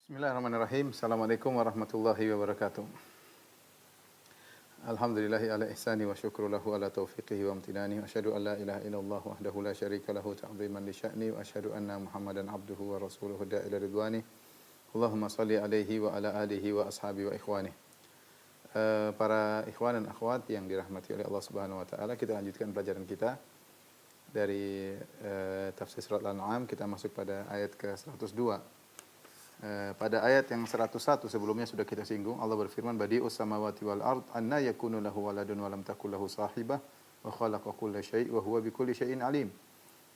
Bismillahirrahmanirrahim. Assalamualaikum warahmatullahi wabarakatuh. Alhamdulillahi ala ihsani wa syukru lahu ala taufiqihi wa amtinani. Wa asyhadu an la ilaha illallah wahdahu la syarika lahu ta'ziman li sya'ni. Wa asyhadu anna Muhammadan abduhu wa rasuluhu da'ila ridwani. Allahumma salli alaihi wa ala alihi wa ashabi wa ikhwani. Para ikhwan dan akhwat yang dirahmati oleh Allah Subhanahu wa taala, kita lanjutkan pelajaran kita dari tafsir surat Al-An'am. Kita masuk pada ayat ke-102. Pada ayat yang 101 sebelumnya sudah kita singgung, Allah berfirman, Badi'us samawati wal ard anna yakunu lahu waladun wa lam takul lahu sahibah wa khalaqa kulla syai' wa huwa bikulli syai'in alim.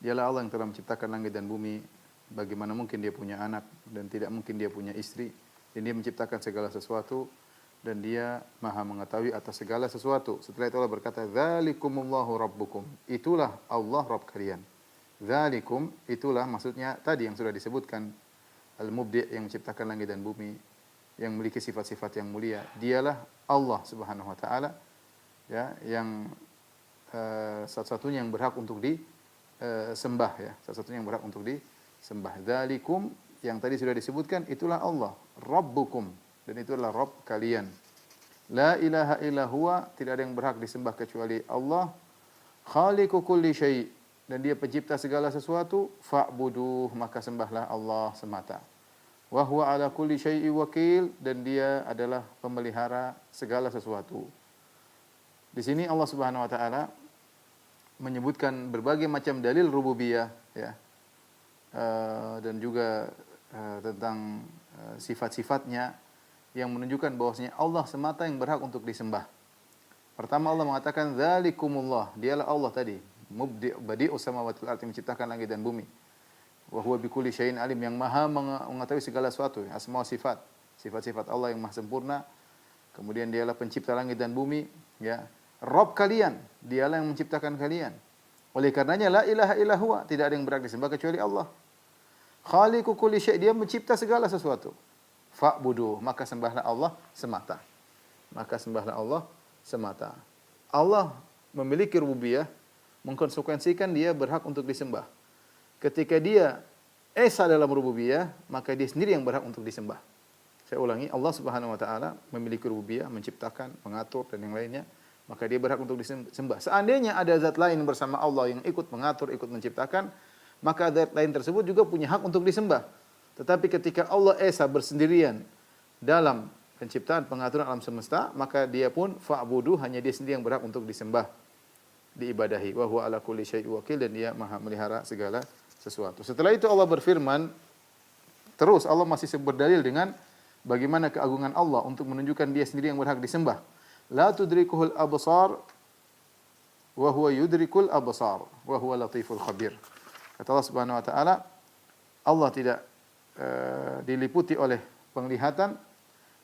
Dialah Allah yang telah menciptakan langit dan bumi. Bagaimana mungkin dia punya anak dan tidak mungkin dia punya istri? Dan dia menciptakan segala sesuatu dan dia Maha mengetahui atas segala sesuatu. Setelah itu Allah berkata, Dzalikumullahu rabbukum. Itulah Allah Rabb kalian. Dzalikum, itulah maksudnya tadi yang sudah disebutkan, Al-Mubdi' yang menciptakan langit dan bumi, yang memiliki sifat-sifat yang mulia. Dialah Allah Subhanahu wa taala, ya, yang satu-satunya yang berhak untuk disembah, ya. Satu-satunya yang berhak untuk disembah. Dzalikum yang tadi sudah disebutkan, itulah Allah, Rabbukum, dan itu adalah Rabb kalian. La ilaha illa huwa, tidak ada yang berhak disembah kecuali Allah. Khaliqu kulli syai', dan dia pencipta segala sesuatu. Fa'buduh, maka sembahlah Allah semata. Wa huwa ala kulli syai'i wakil, dan dia adalah pemelihara segala sesuatu. Di sini Allah Subhanahu wa taala menyebutkan berbagai macam dalil rububiyah, ya. Dan juga tentang sifat-sifatnya yang menunjukkan bahwasanya Allah semata yang berhak untuk disembah. Pertama Allah mengatakan dzalikumullah, dialah Allah tadi, Mubdi' Badi'us samawati wal ardi, menciptakan langit dan bumi. Wa huwa bikulli syai'in alim, yang Maha mengetahui segala sesuatu, asma sifat, sifat-sifat Allah yang Maha sempurna. Kemudian dialah pencipta langit dan bumi, ya. Rabb kalian, dialah yang menciptakan kalian. Oleh karenanya la ilaha illa huwa, tidak ada yang berhak disembah kecuali Allah. Khaliqu kulli syai', dia mencipta segala sesuatu. Fa'buduh, maka sembahlah Allah semata. Maka sembahlah Allah semata. Allah memiliki rububiyah, mengkonsekuensikan dia berhak untuk disembah. Ketika dia esa dalam rububiyah, maka dia sendiri yang berhak untuk disembah. Saya ulangi, Allah Subhanahu wa taala memiliki rububiyah, menciptakan, mengatur dan yang lainnya, maka dia berhak untuk disembah. Seandainya ada zat lain bersama Allah yang ikut mengatur, ikut menciptakan, maka zat lain tersebut juga punya hak untuk disembah. Tetapi ketika Allah esa bersendirian dalam penciptaan, pengaturan alam semesta, maka dia pun fa'budu, hanya dia sendiri yang berhak untuk disembah, diibadahi. Wa huwa ala kulli syai'in wakil, dan dia Maha melihara segala sesuatu. Setelah itu Allah berfirman, terus Allah masih berdalil dengan bagaimana keagungan Allah untuk menunjukkan dia sendiri yang berhak disembah. La tudrikuhul absar wa huwa yudrikul absar wa huwa latiful khabir. Kata Allah Subhanahu wa taala, Allah tidak diliputi oleh penglihatan,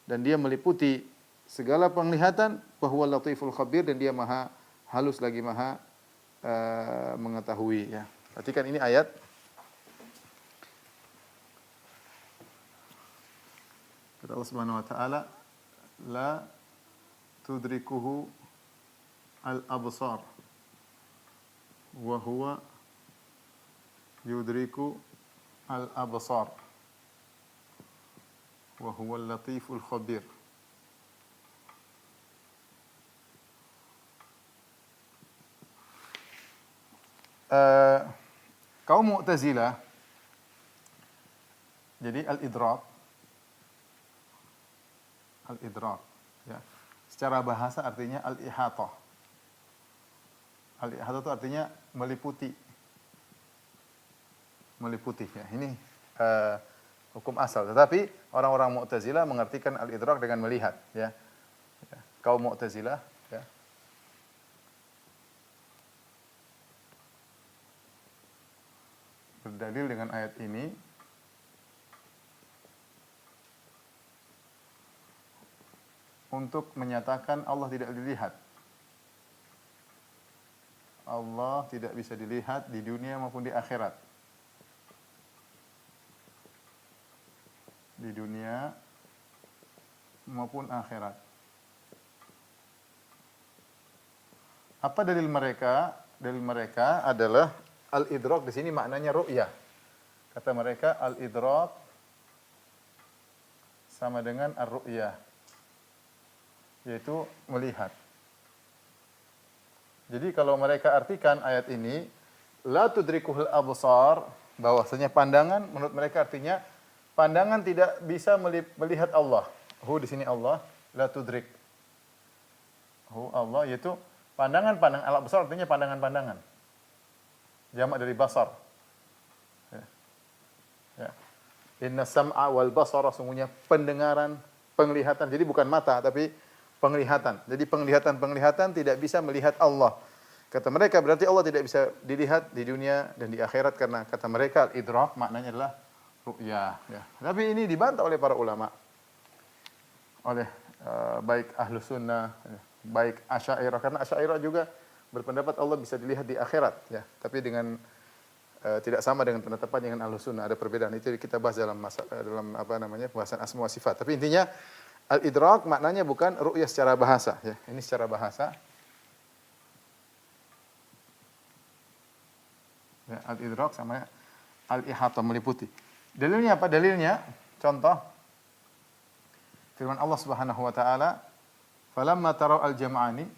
dan dia meliputi segala penglihatan. Wa huwa latiful khabir, dan dia Maha halus lagi Maha mengetahui, ya. Perhatikan ini ayat. Kata Allah Subhanahu wa taala, la tudrikuhu al-absar wa huwa yudriku al-absar wa huwa al-latiful khabir. Kaum Mu'tazilah, jadi al-idrak, ya, secara bahasa artinya al-ihatah. Al-ihatah itu artinya meliputi, ya. Ini hukum asal. Tetapi orang-orang Mu'tazilah mengartikan al-idrak dengan melihat, ya. Kaum Mu'tazilah, ya, berdalil dengan ayat ini untuk menyatakan Allah tidak dilihat. Allah tidak bisa dilihat di dunia maupun di akhirat. Di dunia maupun akhirat. Apa dalil mereka? Dalil mereka adalah al-idrak di sini maknanya ru'yah. Kata mereka al-idrak sama dengan ar-ru'yah, yaitu melihat. Jadi kalau mereka artikan ayat ini, la tudrikuhul absar, bahwasanya pandangan menurut mereka artinya pandangan tidak bisa melihat Allah. Hu di sini Allah, la tudrik. Hu Allah, yaitu pandangan-pandangan, al-absar artinya pandangan-pandangan. Jamak dari basar. Ya. Ya. Inna sam'a wal basara, sungguhnya pendengaran, penglihatan. Jadi bukan mata tapi penglihatan. Jadi penglihatan tidak bisa melihat Allah. Kata mereka berarti Allah tidak bisa dilihat di dunia dan di akhirat karena kata mereka al-idrak maknanya adalah ru'yah. Ya. Tapi ini dibantah oleh para ulama, oleh baik ahlu sunnah, baik asy'ariyah, karena asy'ariyah juga berpendapat Allah bisa dilihat di akhirat. Ya. Tapi dengan tidak sama dengan penetapan dengan ahlu sunnah, ada perbedaan. Itu kita bahas dalam pembahasan asma wa sifat. Tapi intinya al-idrak maknanya bukan ru'yah secara bahasa. Ya. Ini secara bahasa. Ya, al-idrak sama al-ihata, meliputi. Dalilnya apa? Dalilnya contoh firman Allah Subhanahu wa taala, "Falamma taraw al-jam'ani"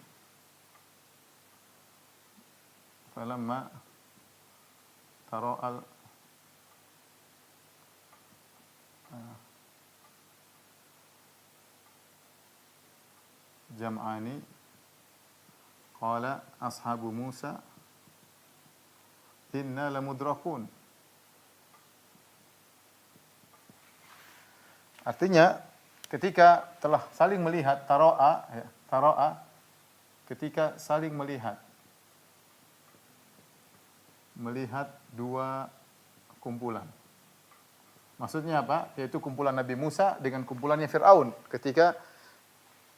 falamma taraw al-jam'ani qala ashabu Musa inna lamudrakun. Artinya ketika telah saling melihat, taro'a ketika saling melihat dua kumpulan. Maksudnya apa? Yaitu kumpulan Nabi Musa dengan kumpulannya Fir'aun. Ketika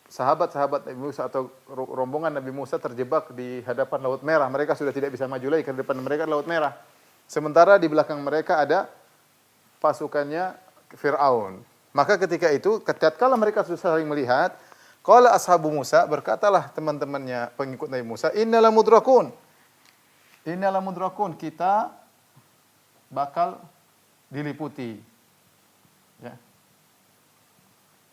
sahabat-sahabat Nabi Musa atau rombongan Nabi Musa terjebak di hadapan Laut Merah, mereka sudah tidak bisa maju lagi karena depan mereka Laut Merah. Sementara di belakang mereka ada pasukannya Fir'aun. Maka ketika itu, tatkala mereka sudah saling melihat, qala ashabu Musa, berkatalah teman-temannya pengikut Nabi Musa, innala mudrakun. Innala mudrakun, kita bakal diliputi. Ya.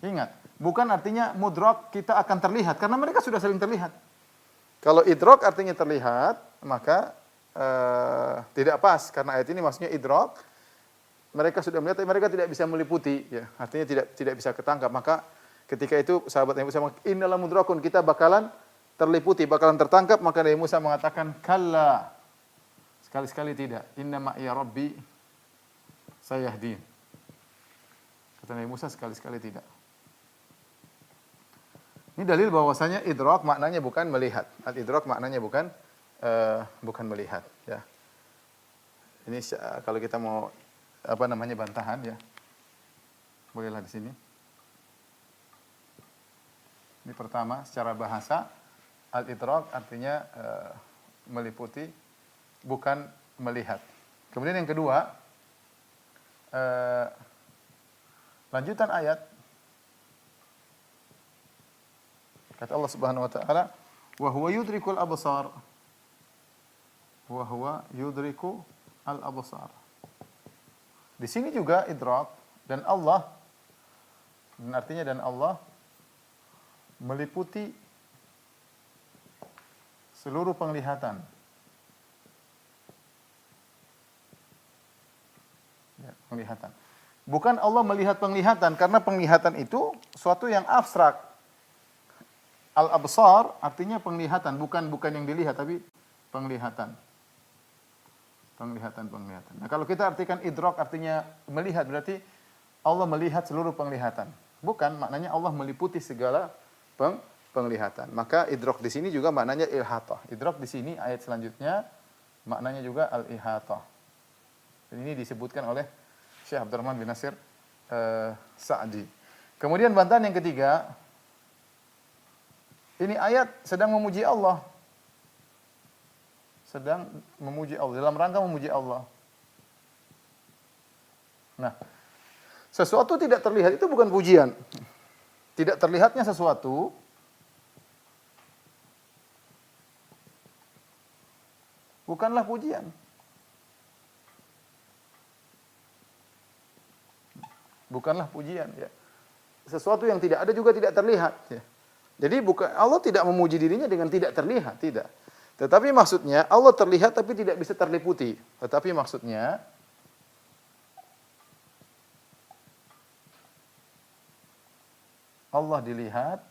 Ingat, bukan artinya mudrak kita akan terlihat, karena mereka sudah saling terlihat. Kalau idrak artinya terlihat, maka tidak pas, karena ayat ini maksudnya idrak, mereka sudah melihat, tapi mereka tidak bisa meliputi, ya. Artinya tidak bisa ketangkap. Maka ketika itu sahabat Nabi Musa mengatakan, innala mudrakun, kita bakalan terliputi, bakalan tertangkap. Maka Nabi Musa mengatakan, kalla, sekali-sekali tidak. Inna ma'iya rabbi sayahdin. Kata Nabi Musa, sekali-sekali tidak. Ini dalil bahwasanya idrak maknanya bukan melihat. Al-idrak maknanya bukan melihat, ya. Ini kalau kita mau bantahan, ya. Bolehlah di sini. Ini pertama, secara bahasa al-idrak artinya meliputi, bukan melihat. Kemudian yang kedua, lanjutan ayat, kata Allah Subhanahu wa taala, wa huwa yudrikul absar. Wa huwa yudriku al-absar. Di sini juga idrak, dan Allah, dan artinya dan Allah meliputi seluruh penglihatan. Ya, penglihatan. Bukan Allah melihat penglihatan, karena penglihatan itu suatu yang abstrak. Al-absar artinya penglihatan, bukan yang dilihat, tapi penglihatan. Penglihatan. Nah, kalau kita artikan idrak artinya melihat, berarti Allah melihat seluruh penglihatan. Bukan, maknanya Allah meliputi segala penglihatan. Maka idrak di sini juga maknanya ilhatah. Idrak di sini ayat selanjutnya maknanya juga al-ihatah. Dan ini disebutkan oleh Syekh Abdurrahman bin Nasir Sa'di. Kemudian bantahan yang ketiga, ini ayat sedang memuji Allah. Sedang memuji Allah, dalam rangka memuji Allah. Nah, sesuatu tidak terlihat itu bukan pujian. Tidak terlihatnya sesuatu bukanlah pujian. Bukanlah pujian, ya. sesuatu yang tidak ada juga tidak terlihat. Ya. Jadi bukan Allah tidak memuji dirinya dengan tidak terlihat, tidak. Tetapi maksudnya Allah terlihat tapi tidak bisa terliputi. Tetapi maksudnya Allah dilihat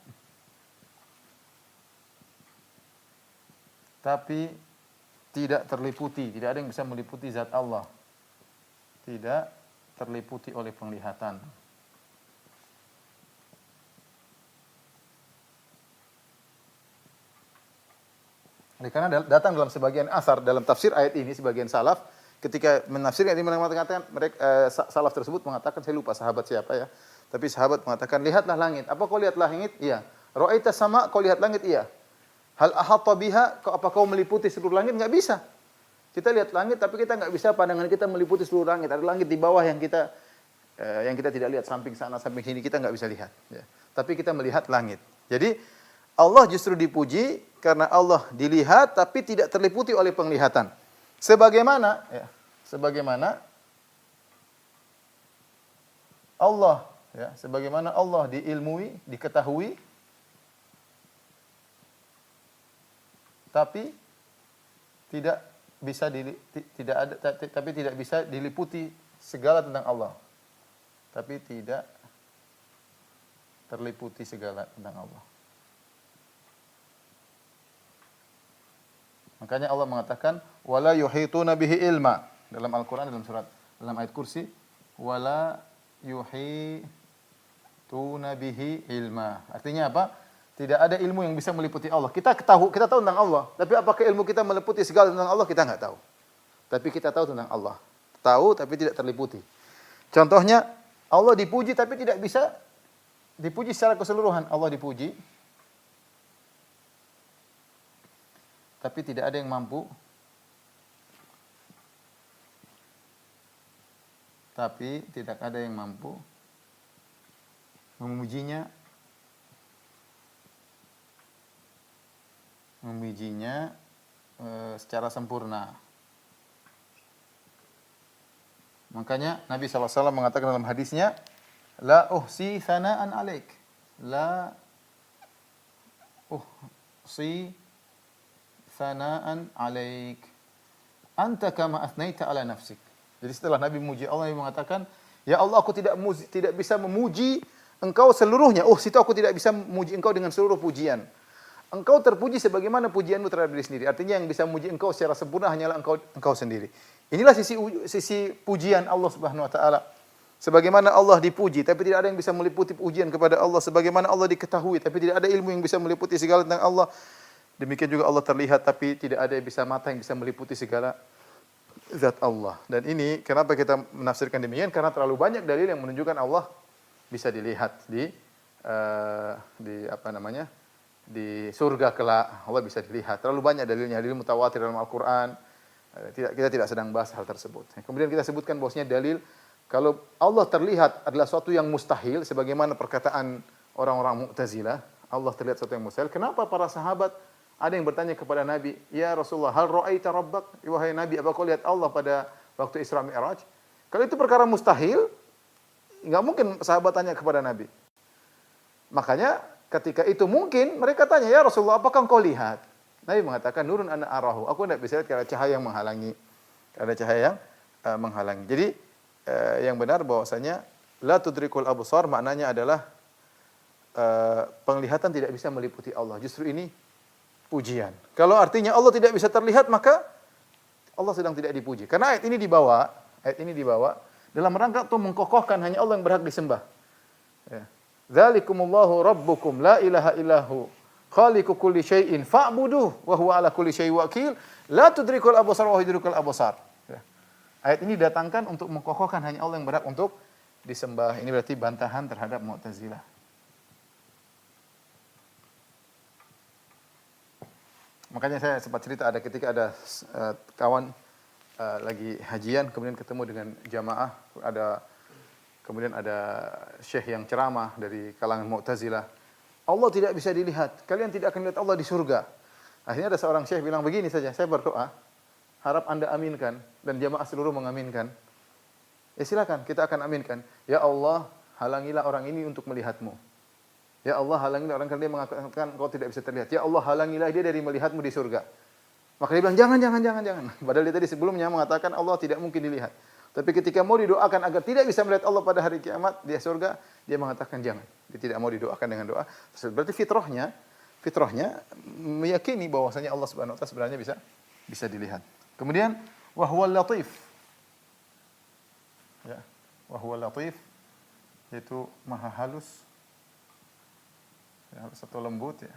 tapi tidak terliputi, tidak ada yang bisa meliputi zat Allah. Tidak terliputi oleh penglihatan. Karena datang dalam sebagian asar dalam tafsir ayat ini sebagian salaf ketika menafsirkan ini mengatakan mereka salaf tersebut mengatakan, saya lupa sahabat siapa ya, tapi sahabat mengatakan lihatlah langit. Apa kau lihat langit? Iya. Ra'aita sama, kau lihat langit? Iya. Hal ahata biha, apa kau meliputi seluruh langit? Enggak bisa. Kita lihat langit tapi kita enggak bisa pandangan kita meliputi seluruh langit. Ada langit di bawah yang kita tidak lihat, samping sana samping sini kita enggak bisa lihat ya. Tapi kita melihat langit. Jadi Allah justru dipuji karena Allah dilihat tapi tidak terliputi oleh penglihatan. Sebagaimana Allah ya, sebagaimana Allah diilmui, diketahui tapi tidak bisa diliputi segala tentang Allah. Tapi tidak terliputi segala tentang Allah. Makanya Allah mengatakan wala yuhituna bihi ilma dalam Al-Qur'an dalam ayat kursi wala yuhituna bihi ilma. Artinya apa? Tidak ada ilmu yang bisa meliputi Allah. Kita tahu tentang Allah, tapi apakah ilmu kita meliputi segala tentang Allah? Kita enggak tahu. Tapi kita tahu tentang Allah. Tahu tapi tidak terliputi. Contohnya Allah dipuji tapi tidak bisa dipuji secara keseluruhan. Allah dipuji tapi tidak ada yang mampu memujinya secara sempurna. Makanya Nabi SAW mengatakan dalam hadisnya, la uhsi thana'an alaik, la uhsi thana'an alaik, anta kama athnaita ala nafsik. Jadi setelah Nabi memuji Allah, Nabi mengatakan, ya Allah, aku tidak bisa memuji engkau seluruhnya. Oh, situ aku tidak bisa memuji engkau dengan seluruh pujian. Engkau terpuji sebagaimana pujianmu terhadap diri sendiri. Artinya yang bisa memuji engkau secara sempurna hanyalah engkau sendiri. Inilah sisi pujian Allah Subhanahu wa taala. Sebagaimana Allah dipuji tapi tidak ada yang bisa meliputi pujian kepada Allah, sebagaimana Allah diketahui tapi tidak ada ilmu yang bisa meliputi segala tentang Allah. Demikian juga Allah terlihat tapi tidak ada mata yang bisa meliputi segala zat Allah. Dan ini kenapa kita menafsirkan demikian? Karena terlalu banyak dalil yang menunjukkan Allah bisa dilihat di surga kelak. Allah bisa dilihat. Terlalu banyak dalilnya, dalil mutawatir dalam Al-Qur'an. Kita tidak sedang bahas hal tersebut. Kemudian kita sebutkan bahwasanya dalil kalau Allah terlihat adalah suatu yang mustahil, sebagaimana perkataan orang-orang Mu'tazilah, Allah terlihat suatu yang mustahil. Kenapa para sahabat ada yang bertanya kepada Nabi, ya Rasulullah, hal ra'aita rabbak? Wahai Nabi, apa kau lihat Allah pada waktu Isra Mi'raj? Kalau itu perkara mustahil, enggak mungkin sahabat tanya kepada Nabi. Makanya ketika itu mungkin mereka tanya, ya Rasulullah, apakah engkau lihat? Nabi mengatakan, nurun ana arahu. Aku tidak bisa lihat karena cahaya yang menghalangi. Jadi yang benar bahwasanya la tudrikul absar maknanya adalah penglihatan tidak bisa meliputi Allah. Justru ini pujian. Kalau artinya Allah tidak bisa terlihat, maka Allah sedang tidak dipuji. Karena ayat ini dibawa dalam rangka untuk mengkokohkan hanya Allah yang berhak disembah. Ya. Dzalikumullahu rabbukum la ilaha illahu khaliqu kulli syai'in fa'buduh wa huwa ala kulli syai'in wakil la tudrikul absar wa yudrikul absar. Ya. Ayat ini datangkan untuk mengkokohkan hanya Allah yang berhak untuk disembah. Ini berarti bantahan terhadap Mu'tazilah. Makanya saya sempat cerita ketika ada kawan lagi hajian kemudian ketemu dengan jamaah, kemudian ada syekh yang ceramah dari kalangan Mu'tazilah. Allah tidak bisa dilihat. Kalian tidak akan lihat Allah di surga. Akhirnya ada seorang syekh bilang begini saja, saya berdoa, harap Anda aminkan dan jamaah seluruh mengaminkan. Ya silakan, kita akan aminkan. Ya Allah, halangilah orang ini untuk melihatmu. Ya Allah, halangilah orang, karena dia mengatakan kau tidak bisa terlihat. Ya Allah, halangilah dia dari melihatmu di surga. Maka dia bilang, jangan. Padahal dia tadi sebelumnya mengatakan Allah tidak mungkin dilihat. Tapi ketika mau didoakan agar tidak bisa melihat Allah pada hari kiamat di surga, dia mengatakan jangan. Dia tidak mau didoakan dengan doa. Berarti fitrahnya meyakini bahwasanya Allah Subhanahu wa taala sebenarnya bisa dilihat. Kemudian wa huwal latif. Ya, wa huwal latif yaitu maha halus. Ya, halus atau lembut ya.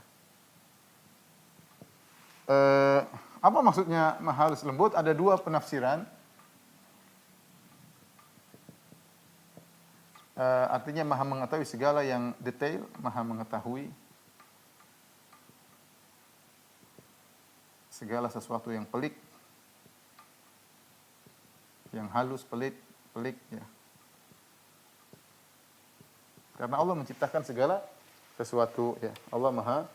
Apa maksudnya maha halus lembut? Ada dua penafsiran. Artinya maha mengetahui segala yang detail, maha mengetahui segala sesuatu yang pelik, yang halus, pelik ya. Karena Allah menciptakan segala sesuatu ya. Allah maha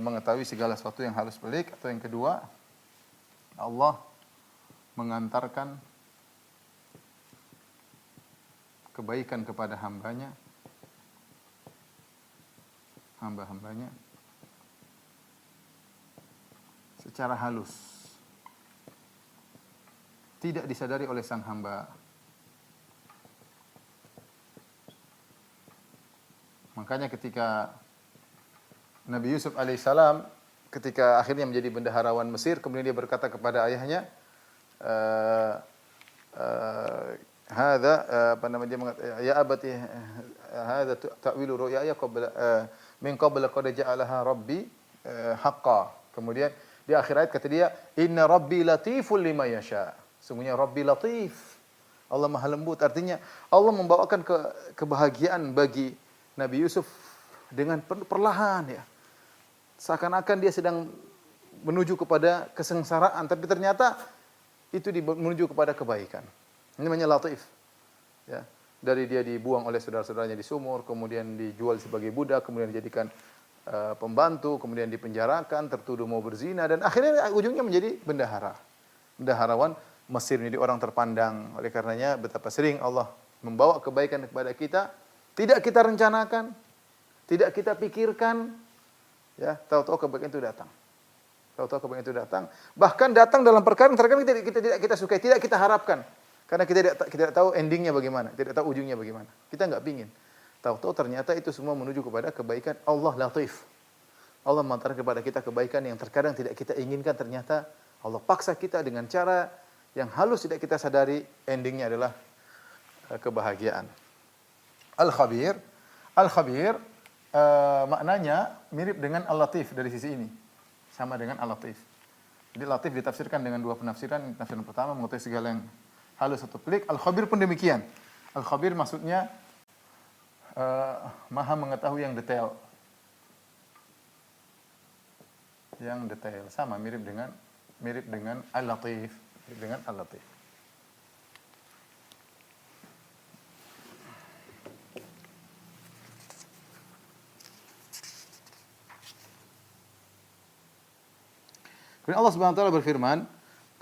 mengetahui segala sesuatu yang halus, pelik. Atau yang kedua, Allah mengantarkan kebaikan kepada hambanya secara halus, tidak disadari oleh sang hamba. Makanya ketika Nabi Yusuf alaihissalam ketika akhirnya menjadi bendaharawan Mesir, kemudian dia berkata kepada ayahnya, hadza apa namanya, dia mengatakan ya abati hadza ta'wilu ru'yaya qabla min qabla qad ja'alaha rabbi haqqan. Kemudian di akhir ayat kata dia, inna rabbi latiful lima yasha. Sungguhnya Rabbi latif. Allah Maha lembut. Artinya Allah membawakan kebahagiaan bagi Nabi Yusuf dengan perlahan ya. Seakan-akan dia sedang menuju kepada kesengsaraan, tapi ternyata itu menuju kepada kebaikan. Ini namanya latif. Ya. Dari dia dibuang oleh saudara-saudaranya di sumur, kemudian dijual sebagai budak, kemudian dijadikan pembantu, kemudian dipenjarakan, tertuduh mau berzina, dan akhirnya ujungnya menjadi bendaharawan Mesir, menjadi orang terpandang. Oleh karenanya betapa sering Allah membawa kebaikan kepada kita, tidak kita rencanakan, tidak kita pikirkan, ya, tahu-tahu kebaikan itu datang. Bahkan datang dalam perkara yang terkadang tidak kita sukai, tidak kita harapkan. Karena kita tidak tahu endingnya bagaimana, tidak tahu ujungnya bagaimana. Kita enggak pingin. Tahu-tahu ternyata itu semua menuju kepada kebaikan. Allah latif. Allah mengantarkan kepada kita kebaikan yang terkadang tidak kita inginkan, ternyata Allah paksa kita dengan cara yang halus, tidak kita sadari, endingnya adalah kebahagiaan. Al-Khabir maknanya mirip dengan Al-Latif dari sisi ini. Sama dengan Al-Latif. Jadi Latif ditafsirkan dengan dua penafsiran. Penafsiran pertama mengetahui segala yang halus atau pelik. Al-Khabir pun demikian. Al-Khabir maksudnya maha mengetahui yang detail. Yang detail sama mirip dengan Al-Latif, Kemudian Allah Subhanahu wa taala berfirman,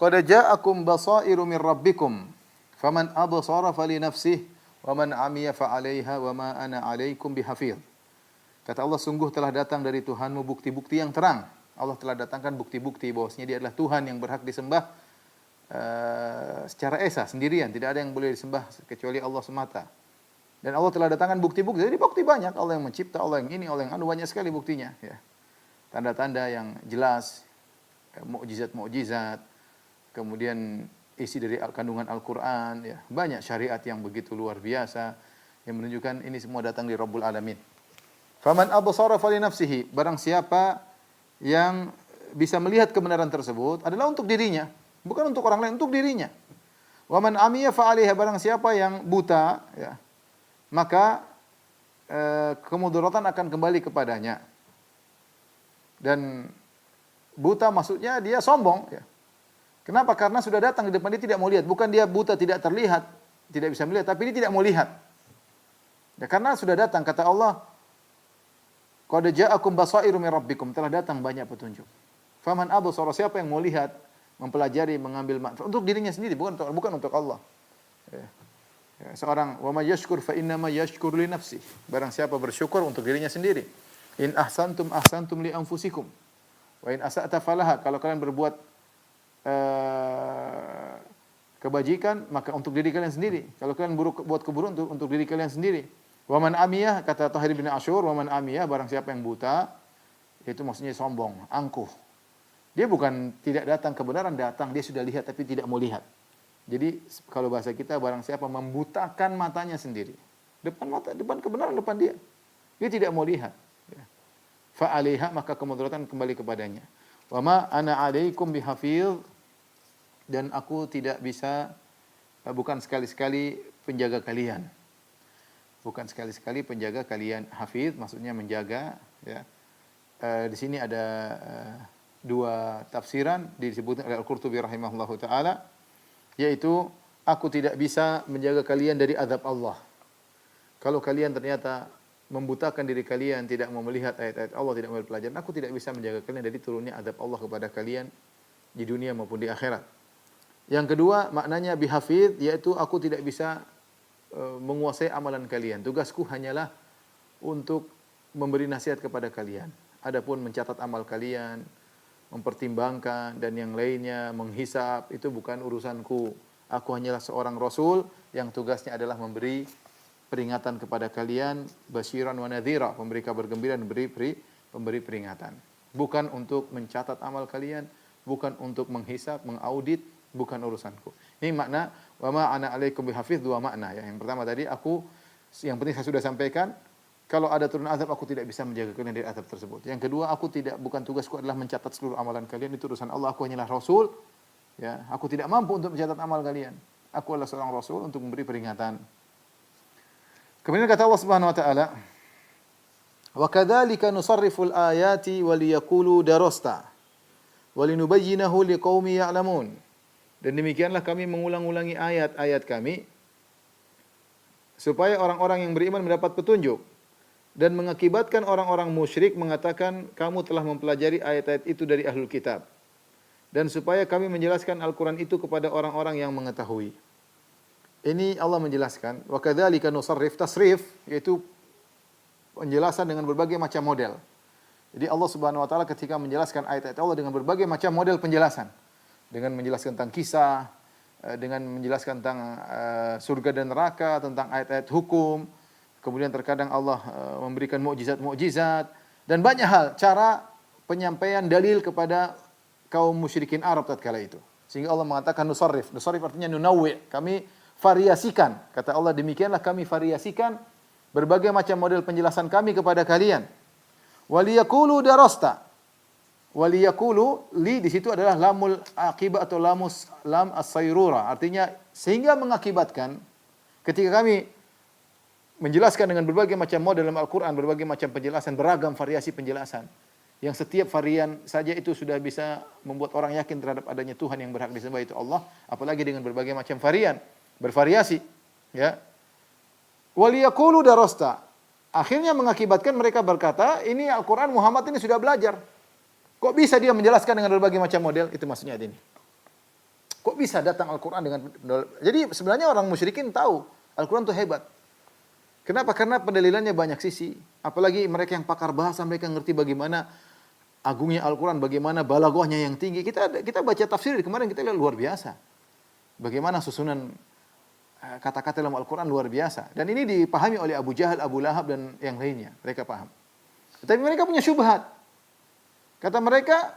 "Qad ja'akum basairu min rabbikum, faman absara falinafsihi wa man 'amiya fa'alaiha wa ma ana 'alaikum bihafidh." Kata Allah, sungguh telah datang dari Tuhanmu bukti-bukti yang terang. Allah telah datangkan bukti-bukti bahwasanya Dia adalah Tuhan yang berhak disembah secara esa, sendirian, tidak ada yang boleh disembah kecuali Allah semata. Dan Allah telah datangkan bukti-bukti. Jadi bukti banyak, Allah yang mencipta, Allah yang ini, Allah yang anu, banyak sekali buktinya, ya. Tanda-tanda yang jelas, mukjizat-mukjizat, kemudian isi dari kandungan Al-Qur'an, ya. Banyak syariat yang begitu luar biasa yang menunjukkan ini semua datang dari Rabbul Alamin. Faman absara falinafsihi, barang siapa yang bisa melihat kebenaran tersebut adalah untuk dirinya, bukan untuk orang lain, untuk dirinya. Wa man amiya fa'alaiha, barang siapa yang buta, ya, maka kemudaratan akan kembali kepadanya. Dan buta maksudnya dia sombong, ya. Kenapa? Karena sudah datang di depan dia tidak mau lihat. Bukan dia buta tidak terlihat, tidak bisa melihat, tapi dia tidak mau lihat. Ya, karena sudah datang, kata Allah, qad ja'akum basairu min rabbikum, telah datang banyak petunjuk. Faman absara, siapa yang mau lihat, mempelajari, mengambil manfaat untuk dirinya sendiri, bukan untuk Allah. Ya. Ya, seorang wa may yashkur fa inna ma yashkuru li nafsi. Barang siapa bersyukur untuk dirinya sendiri. In ahsantum ahsantum li anfusikum. Wa in asa'ta falaha. Kalau kalian berbuat kebajikan maka untuk diri kalian sendiri. Kalau kalian buat keburukan untuk diri kalian sendiri. Wa man amiyah, kata Tahir bin Asyur, wa man amiyah, barang siapa yang buta, itu maksudnya sombong, angkuh. Dia bukan tidak datang kebenaran, datang, dia sudah lihat tapi tidak mau lihat. Jadi kalau bahasa kita, barang siapa membutakan matanya sendiri. Depan kebenaran, depan dia. Dia tidak mau lihat. Fa'alaiha, maka kemudaratan kembali kepadanya. Wa ma ana 'alaikum bihafidh, dan aku tidak bisa, bukan sekali-sekali penjaga kalian. Bukan sekali-sekali penjaga kalian. Hafidh maksudnya menjaga, ya. Di sini ada dua tafsiran disebutkan oleh Al-Qurtubi rahimahullahu taala, yaitu aku tidak bisa menjaga kalian dari azab Allah. Kalau kalian ternyata membutakan diri kalian, tidak mau melihat ayat-ayat Allah, tidak mau belajar, aku tidak bisa menjaga kalian dari turunnya azab Allah kepada kalian di dunia maupun di akhirat. Yang kedua maknanya bihafidh, yaitu aku tidak bisa menguasai amalan kalian. Tugasku hanyalah untuk memberi nasihat kepada kalian. Adapun mencatat amal kalian, mempertimbangkan dan yang lainnya, menghisap, itu bukan urusanku. Aku hanyalah seorang rasul yang tugasnya adalah memberi peringatan kepada kalian, basyiran wa nadhira, memberi kabar gembira dan memberi peringatan. Bukan untuk mencatat amal kalian, bukan untuk menghisap, mengaudit, bukan urusanku. Ini makna wa ma ana 'alaikum bihafidh, dua makna ya. Yang pertama tadi yang penting saya sudah sampaikan, kalau ada turun azab aku tidak bisa menjaga kalian dari azab tersebut. Yang kedua, bukan tugasku adalah mencatat seluruh amalan kalian, itu urusan Allah. Aku hanyalah rasul, ya. Aku tidak mampu untuk mencatat amal kalian. Aku adalah seorang rasul untuk memberi peringatan. Kemudian kata Allah Subhanahu wa taala, "Wa kadzalika nusarriful ayati wa liyaqulu darasta wa linubayyinahu liqaumi ya'lamun." Dan demikianlah kami mengulang-ulangi ayat-ayat kami supaya orang-orang yang beriman mendapat petunjuk, dan mengakibatkan orang-orang musyrik mengatakan kamu telah mempelajari ayat-ayat itu dari ahlul kitab, dan supaya kami menjelaskan Al-Quran itu kepada orang-orang yang mengetahui. Ini Allah menjelaskan, wa kadzalika nusarrif, tasrif yaitu penjelasan dengan berbagai macam model. Jadi Allah Subhanahu wa taala ketika menjelaskan ayat-ayat Allah dengan berbagai macam model penjelasan, dengan menjelaskan tentang kisah, dengan menjelaskan tentang surga dan neraka, tentang ayat-ayat hukum. Kemudian terkadang Allah memberikan mukjizat-mukjizat dan banyak hal, cara penyampaian dalil kepada kaum musyrikin Arab tatkala itu. Sehingga Allah mengatakan nusarrif. Nusarrif artinya nunawwi', kami variasikan. Kata Allah, demikianlah kami variasikan berbagai macam model penjelasan kami kepada kalian. Waliyaqulu darasta. Waliyaqulu, li di situ adalah lamul aqibah atau lam as-sayrura. Artinya sehingga mengakibatkan ketika kami menjelaskan dengan berbagai macam model dalam Al-Quran, berbagai macam penjelasan, beragam variasi penjelasan. Yang setiap varian saja itu sudah bisa membuat orang yakin terhadap adanya Tuhan yang berhak disembah, itu Allah. Apalagi dengan berbagai macam varian, bervariasi. Ya. Waliyaqulu darasta. Akhirnya mengakibatkan mereka berkata, ini Al-Quran Muhammad ini sudah belajar. Kok bisa dia menjelaskan dengan berbagai macam model? Itu maksudnya ini. Kok bisa datang Al-Quran dengan... Jadi sebenarnya orang musyrikin tahu Al-Quran itu hebat. Kenapa? Karena pendalilannya banyak sisi. Apalagi mereka yang pakar bahasa, mereka ngerti bagaimana agungnya Al-Quran, bagaimana balaghahnya yang tinggi. Kita baca tafsir kemarin, kita lihat luar biasa. Bagaimana susunan kata-kata dalam Al-Quran luar biasa. Dan ini dipahami oleh Abu Jahal, Abu Lahab, dan yang lainnya. Mereka paham. Tapi mereka punya syubhat. Kata mereka,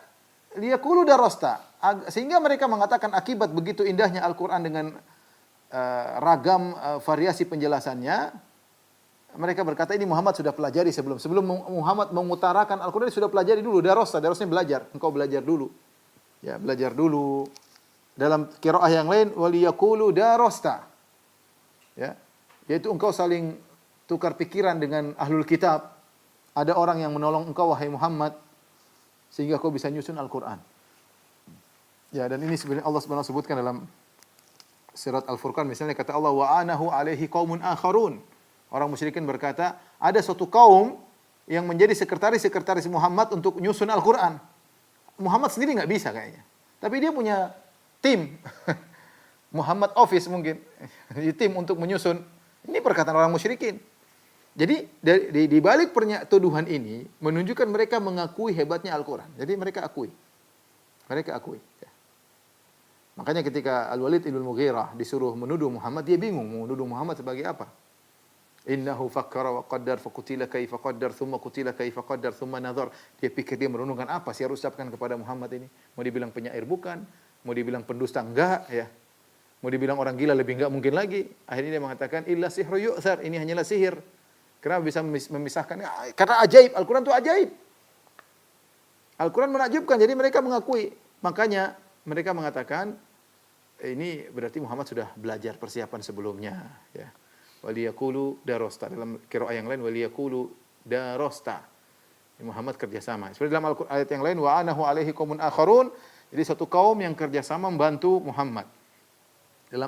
liyaqulu darasta. Sehingga mereka mengatakan akibat begitu indahnya Al-Quran dengan ragam variasi penjelasannya, mereka berkata ini Muhammad sudah pelajari sebelum Muhammad mengutarakan Al-Quran sudah pelajari dulu. Darasnya belajar, engkau belajar dulu. Ya, belajar dulu. Dalam qiraah yang lain, waliyaqulu darasta. Ya, yaitu engkau saling tukar pikiran dengan ahlul kitab. Ada orang yang menolong engkau wahai Muhammad sehingga kau bisa nyusun Al-Quran. Ya, dan ini sebenarnya Allah Subhanahu sebutkan dalam surat Al-Furqan, misalnya kata Allah, wa anahu alaihi qaumun akharun. Orang musyrikin berkata, ada suatu kaum yang menjadi sekretaris Muhammad untuk nyusun Al-Quran. Muhammad sendiri nggak bisa kayaknya. Tapi dia punya tim. Muhammad Office mungkin, di tim untuk menyusun. Ini perkataan orang musyrikin. Jadi di balik tuduhan ini menunjukkan mereka mengakui hebatnya Al-Quran. Jadi mereka akui. Mereka akui. Ya. Makanya ketika Al-Walid ibn Mughirah disuruh menuduh Muhammad, dia bingung mau menuduh Muhammad sebagai apa. Innahu fakkara wa qaddar faqutila kaifa qaddar thumma qutila kaifa qaddar thumma nadhar. Dia pikir, dia merenungkan apa sih harus ucapkan kepada Muhammad ini. Mau dibilang penyair bukan, mau dibilang pendusta enggak ya. Mau dibilang orang gila lebih enggak mungkin lagi. Akhirnya dia mengatakan illa sihru yu'thar, ini hanyalah sihir. Kenapa bisa memisahkan? Karena ajaib, Al-Quran itu ajaib. Al-Quran menakjubkan, jadi mereka mengakui. Makanya mereka mengatakan, ini berarti Muhammad sudah belajar persiapan sebelumnya. Ya. Waliyaqulu darosta. Dalam qiraah yang lain, waliyaqulu darosta. Muhammad kerjasama. Seperti dalam ayat yang lain, wa anahu alaihi qaumun akharun. Jadi satu kaum yang kerjasama membantu Muhammad.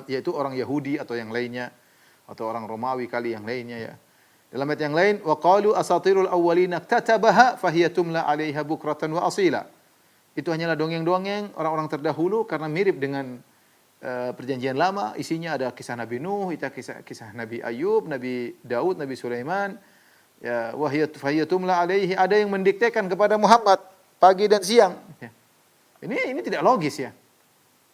Yaitu orang Yahudi atau yang lainnya. Atau orang Romawi kali yang lainnya ya. Dalam ayat yang lain, wa qalu asatirul awwalina iktatabaha fahiya tumla 'alaiha bukratan wa asila. Itu hanyalah dongeng-dongeng orang-orang terdahulu karena mirip dengan perjanjian lama, isinya ada kisah Nabi Nuh, itu kisah Nabi Ayub, Nabi Daud, Nabi Sulaiman. Ya, fahiya tumla 'alaihi, ada yang mendiktekan kepada Muhammad pagi dan siang. Ya. Ini tidak logis ya.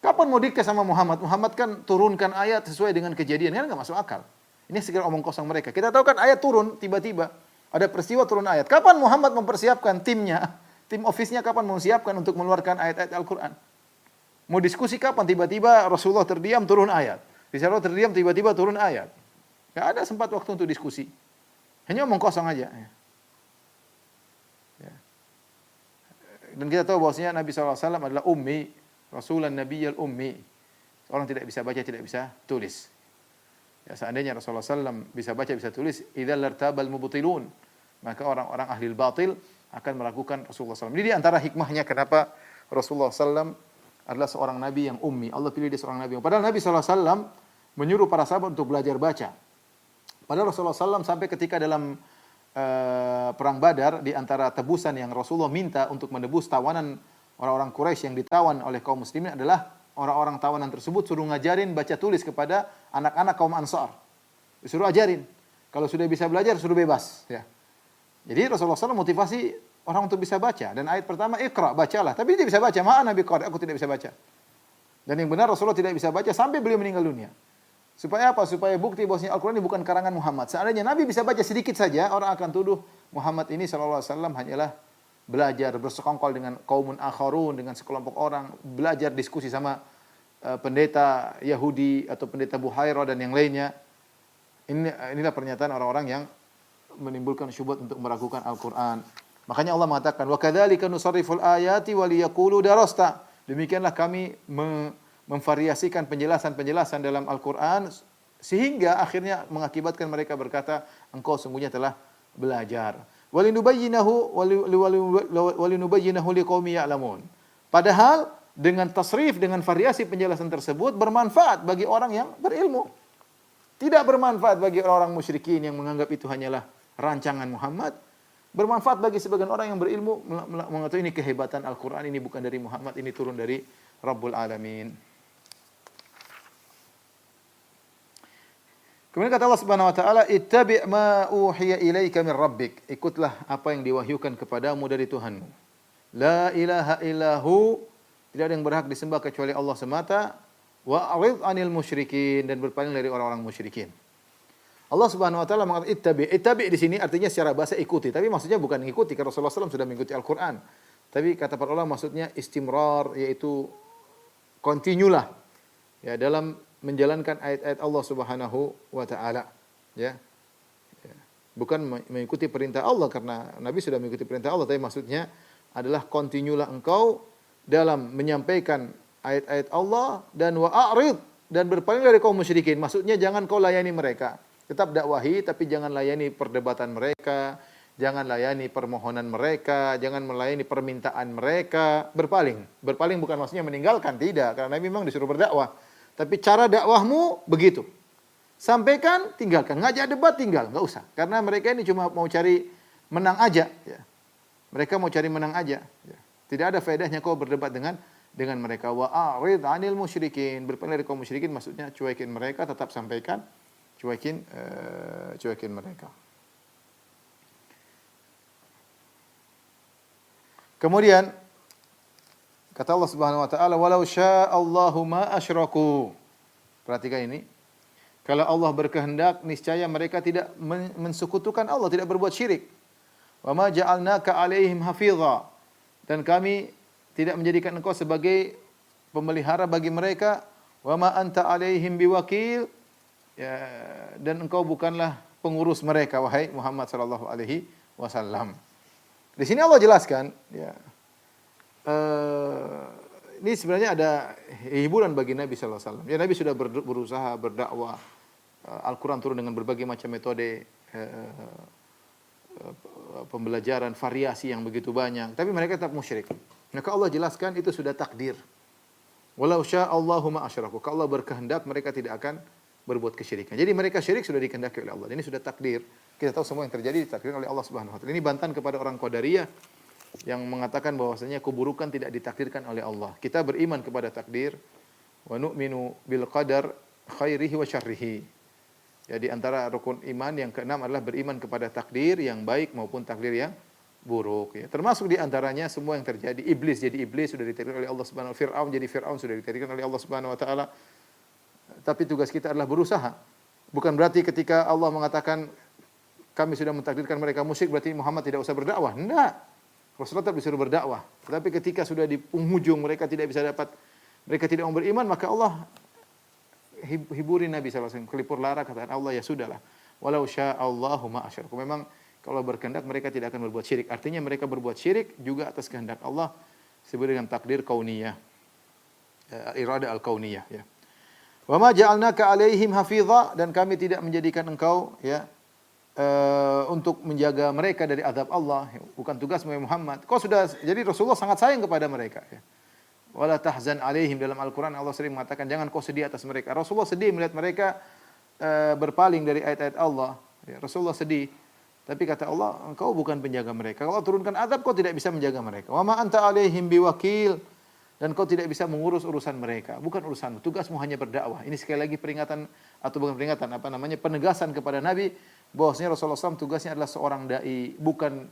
Kapan mau dikte sama Muhammad? Muhammad kan turunkan ayat sesuai dengan kejadian, kan enggak masuk akal. Ini sekedar omong kosong mereka. Kita tahu kan ayat turun tiba-tiba. Ada peristiwa turun ayat. Kapan Muhammad mempersiapkan timnya? Tim office-nya kapan menyiapkan untuk mengeluarkan ayat-ayat Al-Quran? Mau diskusi kapan? Tiba-tiba Rasulullah terdiam turun ayat. Rasulullah terdiam tiba-tiba turun ayat. Gak ada sempat waktu untuk diskusi. Hanya omong kosong aja. Ya. Dan kita tahu bahwasanya Nabi SAW adalah ummi. Rasulan Nabiyyal ummi. Orang tidak bisa baca, tidak bisa tulis. Ya, seandainya Rasulullah SAW bisa baca, bisa tulis, idzal lartabal mubtilun, maka orang-orang ahli batil akan meragukan Rasulullah SAW. Ini di antara hikmahnya kenapa Rasulullah SAW adalah seorang nabi yang ummi. Allah pilih dia seorang nabi. Padahal Nabi SAW menyuruh para sahabat untuk belajar baca. Padahal Rasulullah SAW sampai ketika dalam perang Badar, di antara tebusan yang Rasulullah minta untuk menebus tawanan orang-orang Quraisy yang ditawan oleh kaum muslimin adalah orang-orang tawanan tersebut suruh ngajarin baca tulis kepada anak-anak kaum Ansar. Disuruh ajarin. Kalau sudah bisa belajar, suruh bebas. Ya. Jadi Rasulullah SAW motivasi orang untuk bisa baca. Dan ayat pertama, Iqra, bacalah. Tapi dia bisa baca. Ma'ana biqari, aku tidak bisa baca. Dan yang benar Rasulullah tidak bisa baca sampai beliau meninggal dunia. Supaya apa? Supaya bukti bahwasanya Al-Quran ini bukan karangan Muhammad. Seandainya Nabi bisa baca sedikit saja, orang akan tuduh Muhammad ini SAW hanyalah belajar bersekongkol dengan kaumun akharun, dengan sekelompok orang, belajar diskusi sama pendeta Yahudi atau pendeta Buhairah dan yang lainnya. Inilah pernyataan orang-orang yang menimbulkan syubhat untuk meragukan Al-Quran. Makanya Allah mengatakan, wa kadzalika nusarriful ayati wa liyaqulu darasta. Demikianlah kami memvariasikan penjelasan-penjelasan dalam Al-Quran sehingga akhirnya mengakibatkan mereka berkata, engkau sungguhnya telah belajar. Walinubayyinahu liqaumi ya'lamun. Padahal dengan tasrif, dengan variasi penjelasan tersebut bermanfaat bagi orang yang berilmu. Tidak bermanfaat bagi orang musyrikin yang menganggap itu hanyalah rancangan Muhammad. Bermanfaat bagi sebagian orang yang berilmu mengatakan ini kehebatan Al-Quran, ini bukan dari Muhammad, ini turun dari Rabbul Alamin. Kemudian kata Allah Subhanahu wa taala, "Ittabi' ma uhiya ilaika min rabbik." Ikutlah apa yang diwahyukan kepadamu dari Tuhanmu. La ilaha illahu, tidak ada yang berhak disembah kecuali Allah semata. Wa a'rid 'anil musyrikin, dan berpaling dari orang-orang musyrikin. Allah Subhanahu wa taala mengatakan ittabi'. Ittabi' di sini artinya secara bahasa ikuti, tapi maksudnya bukan ikuti karena Rasulullah SAW sudah mengikuti Al-Qur'an. Tapi kata para ulama maksudnya istimrar, yaitu continue lah ya dalam menjalankan ayat-ayat Allah Subhanahu wa taala, ya. Bukan mengikuti perintah Allah karena Nabi sudah mengikuti perintah Allah, tapi maksudnya adalah continue-lah engkau dalam menyampaikan ayat-ayat Allah dan wa'arid, dan berpaling dari kaum musyrikin. Maksudnya jangan kau layani mereka. Tetap dakwahi tapi jangan layani perdebatan mereka, jangan layani permohonan mereka, jangan melayani permintaan mereka. Berpaling. Berpaling bukan maksudnya meninggalkan, tidak, karena Nabi memang disuruh berdakwah. Tapi cara dakwahmu begitu. Sampaikan, tinggalkan. Ngajak debat, tinggal. Enggak usah. Karena mereka ini cuma mau cari menang aja. Ya. Mereka mau cari menang aja. Ya. Tidak ada faedahnya kau berdebat dengan dengan mereka. Wa a'rid 'anil musyrikin. Berpaling dari kaum musyrikin maksudnya cuekin mereka, tetap sampaikan cuekin mereka. Kemudian kata Allah Subhanahu wa taala, "Walau sya'allahu ma asyraku." Perhatikan ini. Kalau Allah berkehendak, niscaya mereka tidak mensekutukan Allah, tidak berbuat syirik. Wa ma ja'alnaka 'alaihim hafidha. Dan kami tidak menjadikan engkau sebagai pemelihara bagi mereka. Wa ma anta 'alaihim biwakil. Ya, dan engkau bukanlah pengurus mereka, wahai Muhammad sallallahu alaihi wasallam. Di sini Allah jelaskan, ya, ini sebenarnya ada hiburan bagi Nabi sallallahu alaihi wasallam. Ya, Nabi sudah berusaha berdakwah. Al-Quran turun dengan berbagai macam metode pembelajaran, variasi yang begitu banyak. Tapi mereka tetap musyrik. Maka Allah jelaskan itu sudah takdir. Walau sya'allahu ma asyraku. Kalau Allah berkehendak, mereka tidak akan berbuat kesyirikan. Jadi mereka syirik sudah dikehendaki oleh Allah. Ini sudah takdir. Kita tahu semua yang terjadi ditakdirkan oleh Allah Subhanahu wa taala. Ini bantahan kepada orang Qadariyah yang mengatakan bahwasanya keburukan tidak ditakdirkan oleh Allah. Kita beriman kepada takdir. Wa nu'minu bil qadar khairihi wa syarrihi. Ya, di antara rukun iman yang keenam adalah beriman kepada takdir yang baik maupun takdir yang buruk. Ya. Termasuk di antaranya semua yang terjadi. Iblis jadi iblis sudah ditakdirkan oleh Allah Subhanahu wa taala. Fir'aun jadi Fir'aun sudah ditakdirkan oleh Allah Subhanahu wa taala. Tapi tugas kita adalah berusaha. Bukan berarti ketika Allah mengatakan kami sudah mentakdirkan mereka musyrik berarti Muhammad tidak usah berdakwah. Enggak. Rasulullah tetap disuruh berdakwah. Tetapi ketika sudah di penghujung mereka tidak mau beriman, maka Allah hiburin Nabi SAW, kelipur lara, katakan Allah, ya sudahlah. Walau sya'allahu ma asyraku. Memang kalau berkehendak mereka tidak akan berbuat syirik. Artinya mereka berbuat syirik juga atas kehendak Allah disebut dengan takdir kauniyah. Irada al-kauniyah, ya. Wa ma ja'alnaka 'alaihim hafidha, dan kami tidak menjadikan engkau, ya, untuk menjaga mereka dari azab Allah. Bukan tugas Muhammad. Jadi Rasulullah sangat sayang kepada mereka, ya. Wala tahzan 'alaihim, dalam Al-Qur'an Allah sering mengatakan jangan kau sedih atas mereka. Rasulullah sedih melihat mereka berpaling dari ayat-ayat Allah. Ya, Rasulullah sedih. Tapi kata Allah, engkau bukan penjaga mereka. Kalau turunkan azab kau tidak bisa menjaga mereka. Wa ma anta 'alaihim biwakil, dan kau tidak bisa mengurus urusan mereka. Bukan urusanmu. Tugasmu hanya berdakwah. Ini sekali lagi peringatan, atau bukan peringatan, penegasan kepada Nabi bahwasanya Rasulullah SAW tugasnya adalah seorang dai, bukan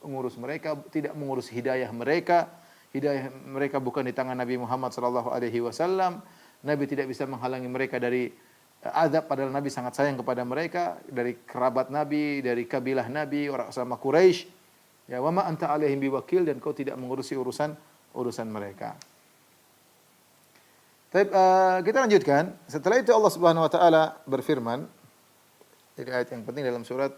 mengurus mereka, tidak mengurus hidayah mereka. Hidayah mereka bukan di tangan Nabi Muhammad sallallahu alaihi wasallam. Nabi tidak bisa menghalangi mereka dari azab, padahal Nabi sangat sayang kepada mereka, dari kerabat Nabi, dari kabilah Nabi, orang sama Quraisy. Ya, wa ma anta 'alaihim biwakil, dan kau tidak mengurusi urusan mereka. Baik, kita lanjutkan. Setelah itu Allah Subhanahu wa taala berfirman, jadi ayat yang penting dalam surat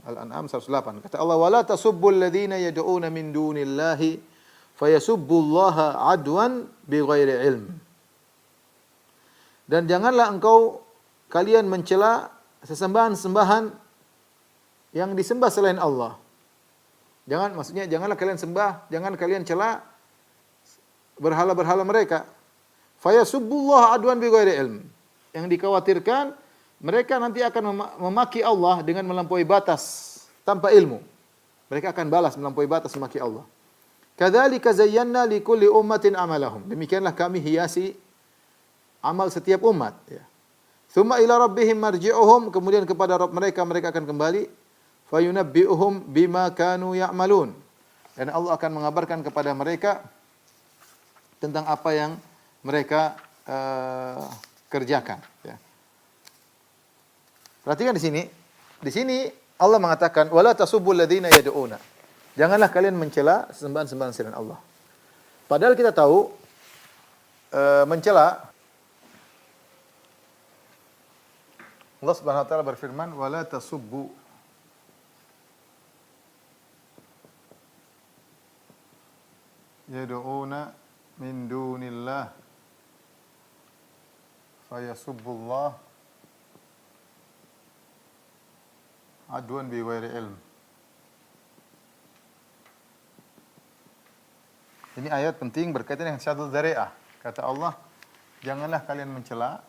Al-An'am 108. Kata Allah, "Wala tasubbul ladzina yad'una min dunillahi fayasubbullaha 'adwan bighairi ilm." Dan janganlah kalian mencela sesembahan-sembahan yang disembah selain Allah. Janganlah kalian sembah, jangan kalian cela berhala-berhala mereka. Fayasubbullaha 'adwan bighairi ilm. Yang dikhawatirkan mereka nanti akan memaki Allah dengan melampaui batas tanpa ilmu. Mereka akan balas melampaui batas memaki Allah. Kadzalika zayyana likulli ummatin amalahum. Demikianlah kami hiasi amal setiap umat, ya. Tsumma ila rabbihim marji'uhum, kemudian kepada Rabb mereka akan kembali. Fayunabbi'uhum bima kanu ya'malun. Dan Allah akan mengabarkan kepada mereka tentang apa yang mereka kerjakan, ya. Perhatikan di sini. Di sini Allah mengatakan wala tasubbul ladzina yad'una. Janganlah kalian mencela sembahan-sembahan selain Allah. Padahal kita tahu mencela, Allah Subhanahu wa taala berfirman wala tasubbu yad'una min dunillah fayasubbullah adwan bi ghairi ilm. Ini ayat penting berkaitan dengan syadul dzari'ah. Kata Allah, janganlah kalian mencela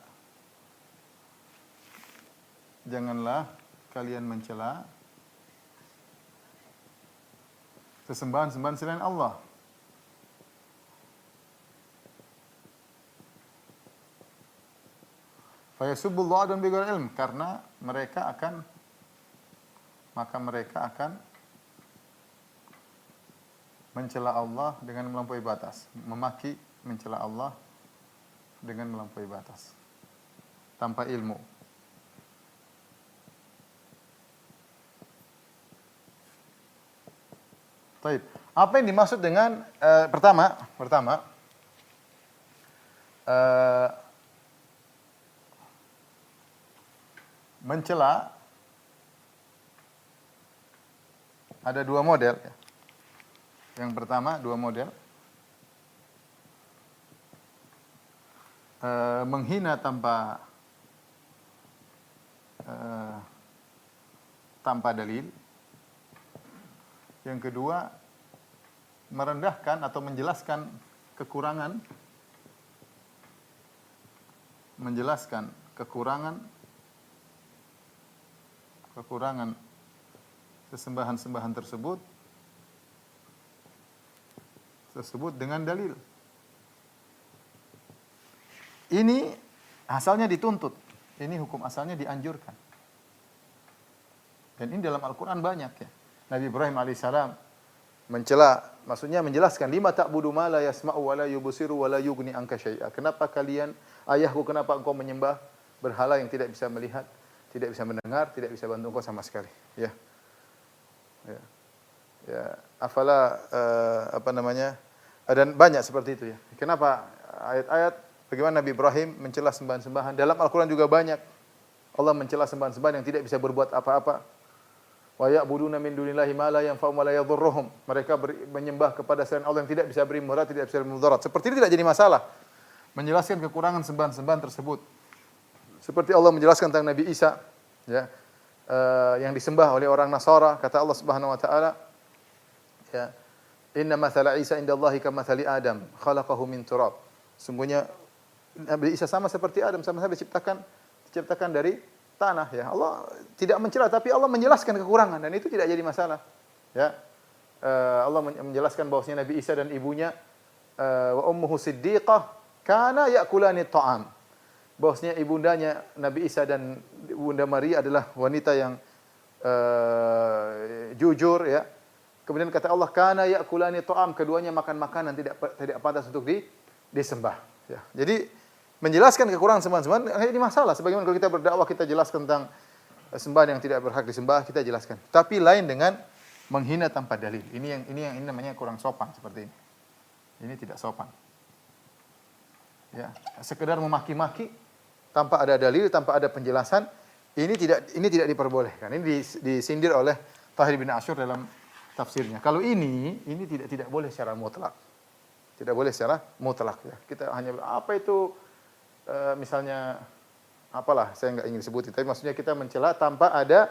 sesembahan-sembahan selain Allah. Fa yasubbullah adun bighairi ilm, karena mereka akan mencela Allah dengan melampaui batas, memaki, mencela Allah dengan melampaui batas tanpa ilmu. Baik. Apa yang dimaksud dengan pertama mencela ada dua model. Yang pertama dua model. Menghina tanpa dalil. Yang kedua, merendahkan atau menjelaskan kekurangan sesembahan-sembahan tersebut dengan dalil. Ini asalnya dituntut. Ini hukum asalnya dianjurkan. Dan ini dalam Al-Quran banyak ya. Nabi Ibrahim alaihissalam mencela, maksudnya menjelaskan, lima ta'budu ma la yasma'u wa la yubsiru wa la yughni anka syai'a. Kenapa kalian, ayahku, kenapa engkau menyembah berhala yang tidak bisa melihat, tidak bisa mendengar, tidak bisa bantu engkau sama sekali. Ya. Afala dan banyak seperti itu ya. Kenapa ayat-ayat bagaimana Nabi Ibrahim mencela sembahan-sembahan? Dalam Al-Quran juga banyak. Allah mencela sembahan-sembahan yang tidak bisa berbuat apa-apa. Wa ya'buduna min dunillahi ma la yanfa'u wa la yadhurruhum. Mereka menyembah kepada selain Allah yang tidak bisa beri mudarat, tidak bisa beri mudarat. Seperti ini tidak jadi masalah. Menjelaskan kekurangan sembahan-sembahan tersebut. Seperti Allah menjelaskan tentang Nabi Isa, ya, yang disembah oleh orang Nasara, kata Allah Subhanahu wa taala, ya, inna mathala Isa indallahi kamathali Adam, khalaqahu min turab. Sungguhnya Nabi Isa sama seperti Adam, sama-sama diciptakan dari tanah ya. Allah tidak mencela, tapi Allah menjelaskan kekurangan dan itu tidak jadi masalah. Ya. Allah menjelaskan bahwasanya Nabi Isa dan ibunya wa ummuhu siddiqah kana ya'kulani ta'am. Bahwasanya ibundanya Nabi Isa dan Bunda Maria adalah wanita yang jujur ya. Kemudian kata Allah kana ya'kulani ta'am, keduanya makan makanan tidak pantas untuk disembah ya. Jadi menjelaskan kekurangan sembahan-sembahan ini masalah. Sebagaimana kalau kita berdakwah kita jelaskan tentang sembahan yang tidak berhak disembah, kita jelaskan. Tapi lain dengan menghina tanpa dalil. Ini namanya kurang sopan seperti ini. Ini tidak sopan. Ya, sekedar memaki-maki tanpa ada dalil, tanpa ada penjelasan, ini tidak diperbolehkan. Ini disindir oleh Tahir bin Asyur dalam tafsirnya. Kalau ini tidak boleh secara mutlak. Tidak boleh secara mutlak ya. Kita hanya apa itu misalnya apalah, saya enggak ingin sebutin, tapi maksudnya kita mencela tanpa ada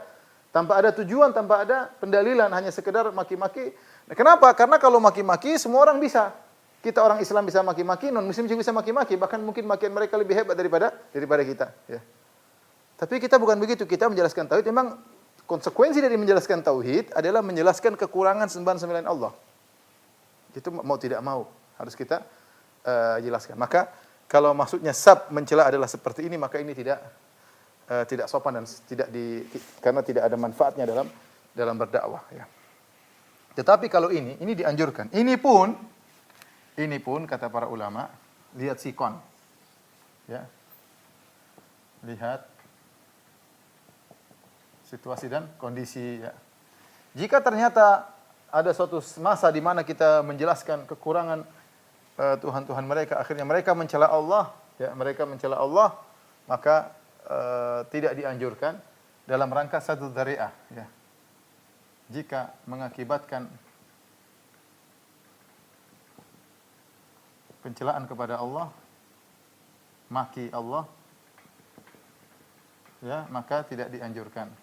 tujuan, tanpa ada pendalilan, hanya sekedar maki-maki. Nah, kenapa? Karena kalau maki-maki semua orang bisa. Kita orang Islam bisa maki-maki, non muslim juga bisa maki-maki, bahkan mungkin makian mereka lebih hebat daripada kita, ya. Tapi kita bukan begitu, kita menjelaskan tauhid. Memang konsekuensi dari menjelaskan tauhid adalah menjelaskan kekurangan sembahan-sembahan Allah. Itu mau tidak mau harus kita jelaskan. Maka kalau maksudnya mencela adalah seperti ini, maka ini tidak sopan dan karena tidak ada manfaatnya dalam berdakwah ya. Tetapi kalau ini dianjurkan. Ini pun kata para ulama, lihat sikon. Ya. Lihat situasi dan kondisi ya. Jika ternyata ada suatu masa di mana kita menjelaskan kekurangan Tuhan-Tuhan mereka, akhirnya mereka mencela Allah, ya, maka tidak dianjurkan dalam rangka satu dzari'ah, ya. Jika mengakibatkan pencelaan kepada Allah, maki Allah, ya, maka tidak dianjurkan.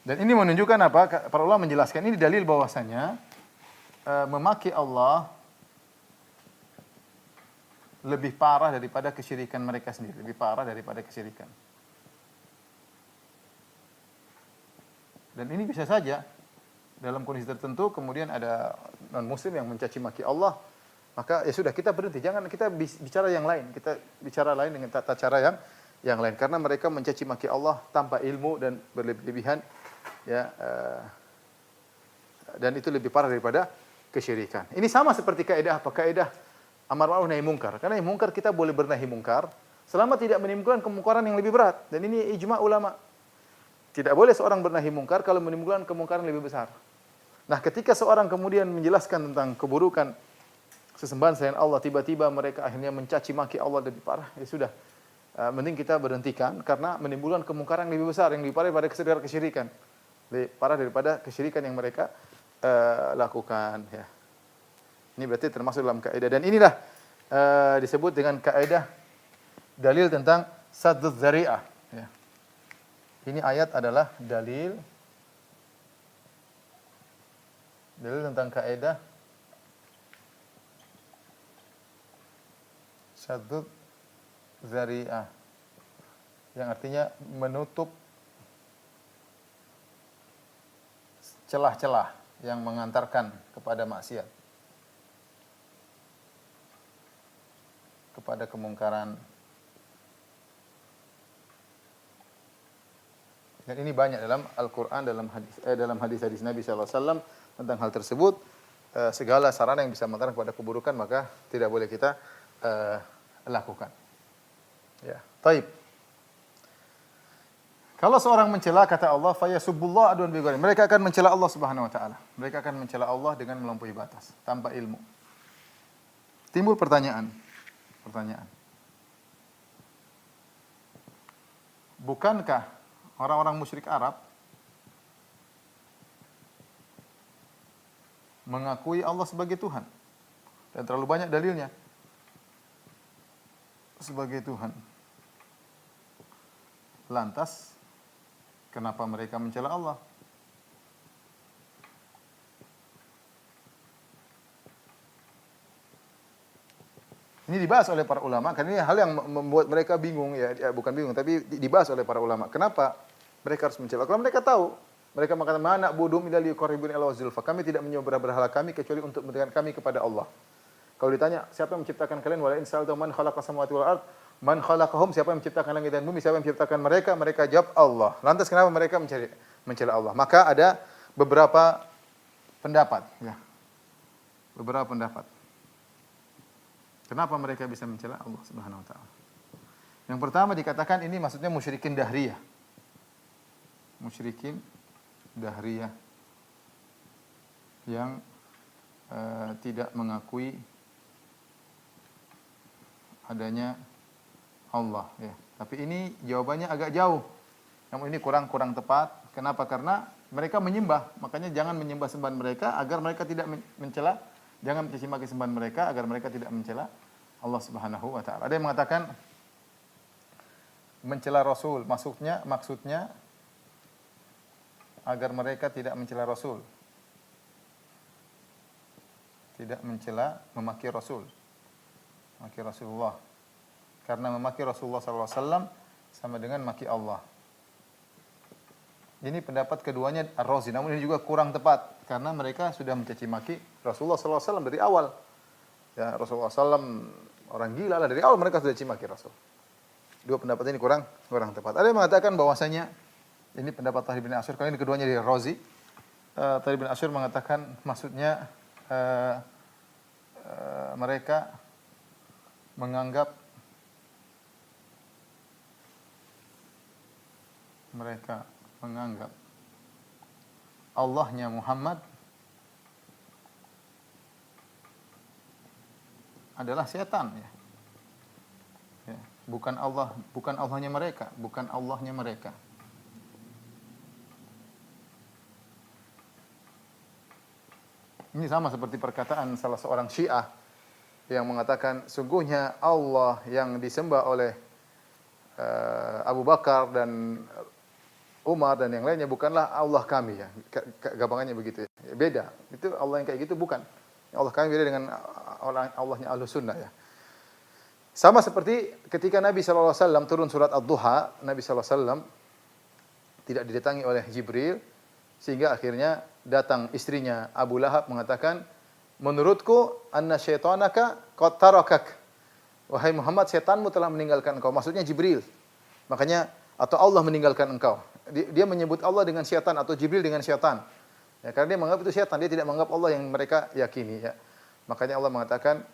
Dan ini menunjukkan apa? Para ulama menjelaskan ini dalil bahwasanya memaki Allah lebih parah daripada kesyirikan mereka sendiri, lebih parah daripada kesyirikan. Dan ini bisa saja dalam kondisi tertentu kemudian ada non muslim yang mencaci maki Allah maka ya sudah kita berhenti. Jangan kita bicara yang lain. Kita bicara lain dengan tata cara yang lain. Karena mereka mencaci maki Allah tanpa ilmu dan berlebihan. Ya, dan itu lebih parah daripada kesyirikan. Ini sama seperti kaidah apa? Kaidah amar ma'ruf nahi mungkar. Karena nahi mungkar kita boleh bernahi mungkar selama tidak menimbulkan kemungkaran yang lebih berat. Dan ini ijma' ulama. Tidak boleh seorang bernahi mungkar kalau menimbulkan kemungkaran lebih besar. Nah, ketika seorang kemudian menjelaskan tentang keburukan sesembahan selain Allah, tiba-tiba mereka akhirnya mencaci maki Allah lebih parah. Ya sudah, mending kita berhentikan karena menimbulkan kemungkaran yang lebih besar, yang lebih parah daripada kesyirikan. Lebih parah daripada kesyirikan yang mereka lakukan. Ya. Ini berarti termasuk dalam kaidah. Dan inilah disebut dengan kaidah dalil tentang sadduz dzari'ah. Ya. Ini ayat adalah dalil tentang kaidah sadduz dzari'ah, yang artinya menutup celah-celah yang mengantarkan kepada maksiat, kepada kemungkaran. Dan ini banyak dalam Al-Quran, dalam hadis-hadis Nabi SAW tentang hal tersebut. Segala sarana yang bisa mengantarkan kepada keburukan maka tidak boleh kita lakukan. Ya, taib. Kalau seorang mencela, kata Allah, fayasubbullah adwan bighairi. Mereka akan mencela Allah Subhanahu wa taala. Mereka akan mencela Allah dengan melampaui batas, tanpa ilmu. Timbul pertanyaan. Bukankah orang-orang musyrik Arab mengakui Allah sebagai Tuhan? Dan terlalu banyak dalilnya sebagai Tuhan. Lantas, kenapa mereka mencela Allah? Ini dibahas oleh para ulama, karena ini hal yang membuat mereka bingung, ya bukan bingung, tapi dibahas oleh para ulama. Kenapa mereka harus mencela? Kalau mereka tahu, mereka mengatakan, "Ma na'buduhum illa liyuqarribuna ila zulfa." Kami tidak menyembah berhala kami kecuali untuk mendekatkan kami kepada Allah. Kalau ditanya, siapa yang menciptakan kalian? Wala in sa'altum man khalaqas samawati wal ard? Man khalaqahum? Siapa yang menciptakan langit dan bumi? Siapa yang menciptakan mereka? Mereka jawab Allah. Lantas kenapa mereka mencela Allah? Maka ada beberapa pendapat, ya. Beberapa pendapat. Kenapa mereka bisa mencela Allah Subhanahu wa taala? Yang pertama dikatakan ini maksudnya musyrikin dahriyah. Musyrikin dahriyah yang tidak mengakui adanya Allah, ya. Tapi ini jawabannya agak jauh. Namun ini kurang tepat. Kenapa? Karena mereka menyembah. Makanya jangan menyembah sembahan mereka agar mereka tidak mencela. Jangan mencaci maki sembahan mereka agar mereka tidak mencela Allah Subhanahu wa taala. Ada yang mengatakan mencela Rasul, maksudnya agar mereka tidak mencela Rasul. Tidak mencela, memaki Rasul. Memaki Rasulullah. Karena memaki Rasulullah SAW sama dengan maki Allah. Ini pendapat keduanya Ar-Razi, namun ini juga kurang tepat karena mereka sudah mencaci maki Rasulullah SAW dari awal. Ya, Rasulullah SAW orang gila lah, dari awal mereka sudah caci maki Rasul. Dua pendapat ini kurang tepat. Ada yang mengatakan bahwasanya ini pendapat Tahir bin Asyur, kalau ini keduanya dari Ar-Razi. Tahir bin Asyur mengatakan maksudnya mereka menganggap Allahnya Muhammad adalah setan, ya. Ya, bukan Allahnya mereka. Ini sama seperti perkataan salah seorang Syiah yang mengatakan sungguhnya Allah yang disembah oleh Abu Bakar dan Umar dan yang lainnya bukanlah Allah kami, ya. Gampangannya begitu, ya. Beda. Itu Allah yang kayak gitu bukan. Allah kami beda dengan Allahnya Ahlus Sunnah, ya. Sama seperti ketika Nabi SAW turun surat Ad-Duha, Nabi SAW tidak didatangi oleh Jibril, sehingga akhirnya datang istrinya Abu Lahab mengatakan, menurutku anna syaitanaka qad tarakak. Wahai Muhammad, setanmu telah meninggalkan engkau. Maksudnya Jibril. Makanya atau Allah meninggalkan engkau. Dia menyebut Allah dengan syaitan atau Jibril dengan syaitan. Ya, karena dia menganggap itu syaitan, dia tidak menganggap Allah yang mereka yakini ya. Makanya Allah mengatakan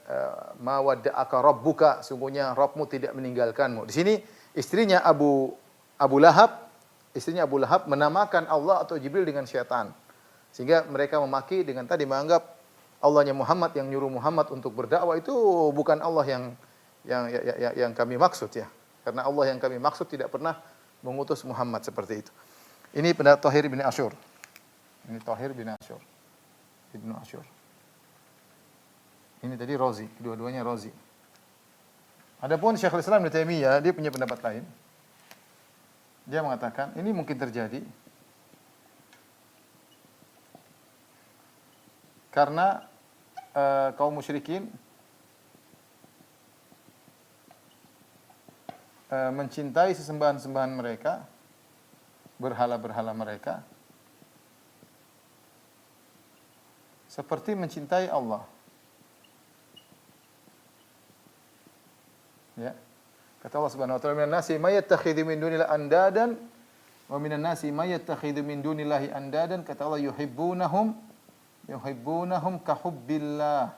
ma wadda'aka rabbuka, sungguhnya Rabbmu tidak meninggalkanmu. Di sini istrinya Abu Lahab menamakan Allah atau Jibril dengan syaitan. Sehingga mereka memaki dengan tadi menganggap Allahnya Muhammad yang nyuruh Muhammad untuk berdakwah itu bukan Allah yang kami maksud ya. Karena Allah yang kami maksud tidak pernah mengutus Muhammad seperti itu. Ini pendapat Thahir bin Asyur. Ini Thahir bin Asyur. Ibnu Asyur. Ini tadi Razi, kedua-duanya Razi. Adapun Syekhul Islam Ibnu Taimiyah, dia punya pendapat lain. Dia mengatakan, ini mungkin terjadi karena kaum musyrikin mencintai sesembahan-sembahan mereka, berhala-berhala mereka, seperti mencintai Allah. Ya. Kata Allah Subhanahu wa taala, "Minan nasi may yattakhidhu min dunillahi andadan wa minan nasi may yattakhidhu min dunillahi andadan." Kata Allah, yuhibbunahum ka hubbillah.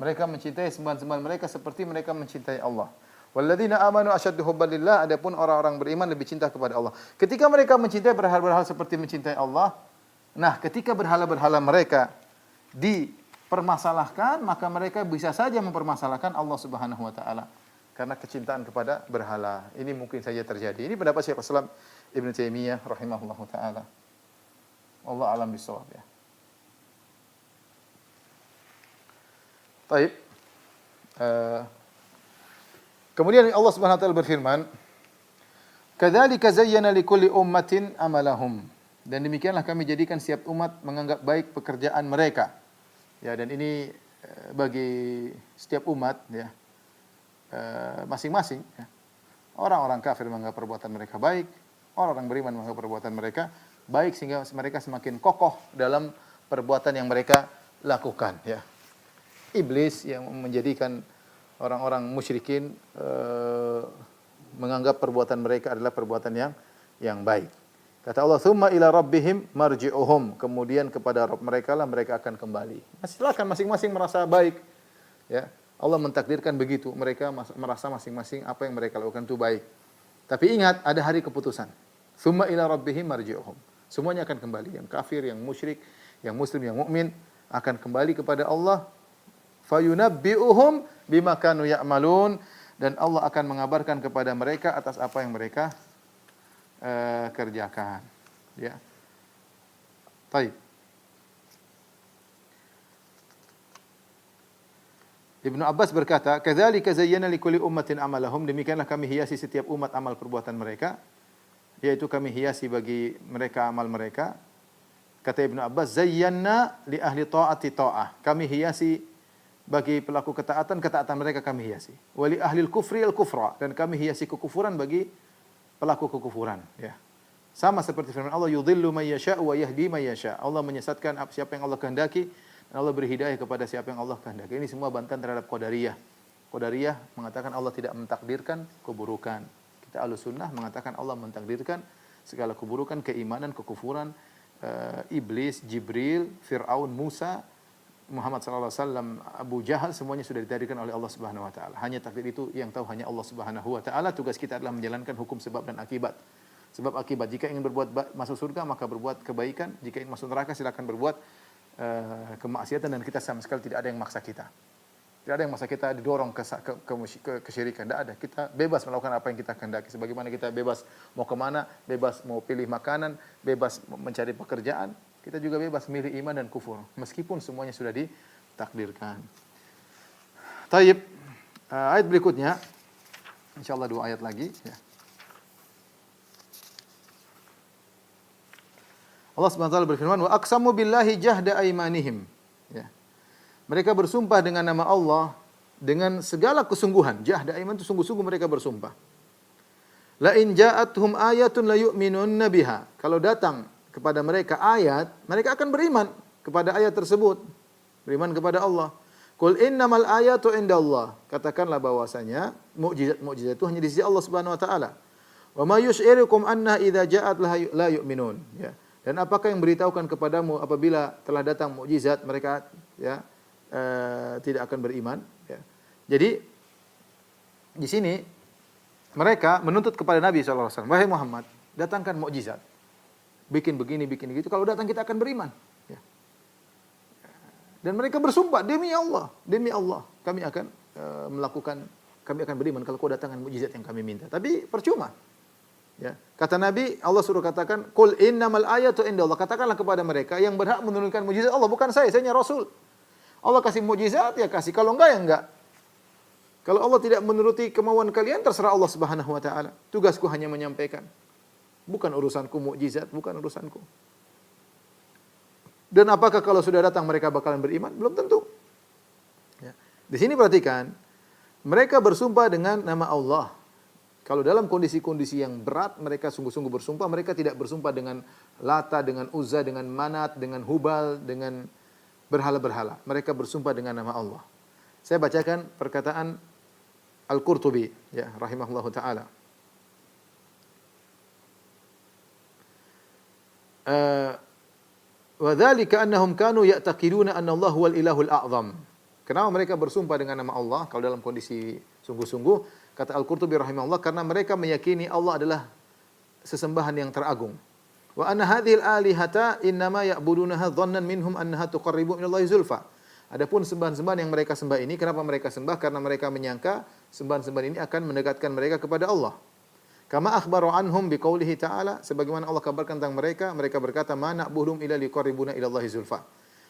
Mereka mencintai sembahan-sembahan mereka seperti mereka mencintai Allah. Walladzina amanu asyaddu hubban lillah, adapun orang-orang beriman lebih cinta kepada Allah. Ketika mereka mencintai berhala-berhala seperti mencintai Allah, nah ketika berhala-berhala mereka dipermasalahkan, maka mereka bisa saja mempermasalahkan Allah Subhanahu wa taala karena kecintaan kepada berhala. Ini mungkin saja terjadi. Ini pendapat Syekhul Islam Ibnu Taimiyah rahimahullahu taala. Allah alam bisawab ya. Baik. Kemudian Allah Subhanahu wa taala berfirman, "Kadzalika zayyana likulli ummatin amalahum." Dan demikianlah kami jadikan setiap umat menganggap baik pekerjaan mereka. Ya, dan ini bagi setiap umat ya. Masing-masing ya. Orang-orang kafir menganggap perbuatan mereka baik, orang-orang beriman menganggap perbuatan mereka baik sehingga mereka semakin kokoh dalam perbuatan yang mereka lakukan ya. Iblis yang menjadikan orang-orang musyrikin menganggap perbuatan mereka adalah perbuatan yang baik. Kata Allah, "Tsumma ila rabbihim marji'uhum." Kemudian kepada Rabb mereka lah mereka akan kembali. Silakan masing-masing merasa baik. Ya, Allah mentakdirkan begitu. Mereka merasa masing-masing apa yang mereka lakukan itu baik. Tapi ingat, ada hari keputusan. "Tsumma ila rabbihim marji'uhum." Semuanya akan kembali, yang kafir, yang musyrik, yang muslim, yang mukmin akan kembali kepada Allah. Fayunabbi'uhum bima kanu ya'malun, dan Allah akan mengabarkan kepada mereka atas apa yang mereka kerjakan. Ya. Baik. Ibnu Abbas berkata, "Kadzalika zayyana likulli ummatin amalahum." Demikianlah kami hiasi setiap umat amal perbuatan mereka, yaitu kami hiasi bagi mereka amal mereka. Kata Ibnu Abbas, "Zayyana li ahli ta'ati ta'ah." Kami hiasi bagi pelaku ketaatan mereka kami hiasi. Wali ahlil kufri al-kufra, dan kami hiasi kekufuran bagi pelaku kekufuran ya. Sama seperti firman Allah, yudhillu may yasha' wa yahdi may yasha'. Allah menyesatkan siapa yang Allah kehendaki dan Allah beri hidayah kepada siapa yang Allah kehendaki. Ini semua bantahan terhadap Qadariyah. Qadariyah mengatakan Allah tidak mentakdirkan keburukan. Kita Ahlussunnah mengatakan Allah mentakdirkan segala keburukan, keimanan, kekufuran, iblis, Jibril, Fir'aun, Musa, Muhammad sallallahu alaihi wasallam, Abu Jahal, semuanya sudah ditakdirkan oleh Allah Subhanahu wa taala. Hanya takdir itu yang tahu hanya Allah Subhanahu wa taala. Tugas kita adalah menjalankan hukum sebab dan akibat. Sebab akibat, jika ingin berbuat masuk surga maka berbuat kebaikan, jika ingin masuk neraka silakan berbuat kemaksiatan, dan kita sama sekali tidak ada yang maksa kita. Tidak ada yang maksa kita didorong ke kesyirikan, tidak ada. Kita bebas melakukan apa yang kita kehendaki. Sebagaimana kita bebas mau kemana, bebas mau pilih makanan, bebas mencari pekerjaan. Kita juga bebas milih iman dan kufur, meskipun semuanya sudah ditakdirkan. Taib, ayat berikutnya, insyaallah 2 ayat lagi. Ya. Allah Subhanahu wa taala berfirman, "Wa aqsamu billahi jahda aimanihim." Ya. Mereka bersumpah dengan nama Allah dengan segala kesungguhan. Jahda aiman itu sungguh-sungguh mereka bersumpah. La in ja'atuhum ayatun la yu'minunna biha. Kalau datang kepada mereka ayat, mereka akan beriman. kepada ayat tersebut. Beriman kepada Allah. Qul innamal ayatu indallah. Katakanlah bahwasanya mukjizat-mukjizat itu hanya di sisi Allah Subhanahu wa taala. Wa may yus'irukum anna idza ja'at la yu'minun. Ya. Dan apakah yang beritahukan kepadamu apabila telah datang mukjizat mereka ya tidak akan beriman, ya. Jadi di sini mereka menuntut kepada Nabi sallallahu alaihi wasallam, "Wahai Muhammad, datangkan mukjizat. Bikin begini, bikin begitu. Kalau datang kita akan beriman." Ya. Dan mereka bersumpah, demi Allah, kami akan kami akan beriman kalau kau datangkan mukjizat yang kami minta. Tapi percuma. Ya. Kata Nabi, Allah suruh katakan, "Qul innamal ayatu indallah." Katakanlah kepada mereka yang berhak menurunkan mukjizat Allah bukan saya hanya rasul. Allah kasih mukjizat ya kasih, kalau enggak ya enggak. Kalau Allah tidak menuruti kemauan kalian terserah Allah Subhanahu wa taala. Tugasku hanya menyampaikan. Bukan urusanku mukjizat, bukan urusanku. Dan apakah kalau sudah datang mereka bakalan beriman? Belum tentu. Ya. Di sini perhatikan, mereka bersumpah dengan nama Allah. Kalau dalam kondisi-kondisi yang berat, mereka sungguh-sungguh bersumpah. Mereka tidak bersumpah dengan Lata, dengan Uzza, dengan Manat, dengan Hubal, dengan berhala-berhala. Mereka bersumpah dengan nama Allah. Saya bacakan perkataan Al-Qurtubi, ya, rahimahullahu taala. Wa dzalika annahum kanu ya'taqiduna anna Allah huwal ilahul a'zam. Kenapa mereka bersumpah dengan nama Allah kalau dalam kondisi sungguh-sungguh? Kata Al-Qurtubi rahimahullah, karena mereka meyakini Allah adalah sesembahan yang teragung. Wa anna hadhil alihata innama ya'budunaha dhannan minhum annaha tuqarribu ilallahi zulfa. Adapun sembahan-sembahan yang mereka sembah ini, kenapa mereka sembah? Karena mereka menyangka sembahan-sembahan ini akan mendekatkan mereka kepada Allah. Kama akhbaru anhum biqaulihi ta'ala, sebagaimana Allah kabarkan tentang mereka, mereka berkata, "Ma na'buduhum illa liqarribuna ilallahi zulfa."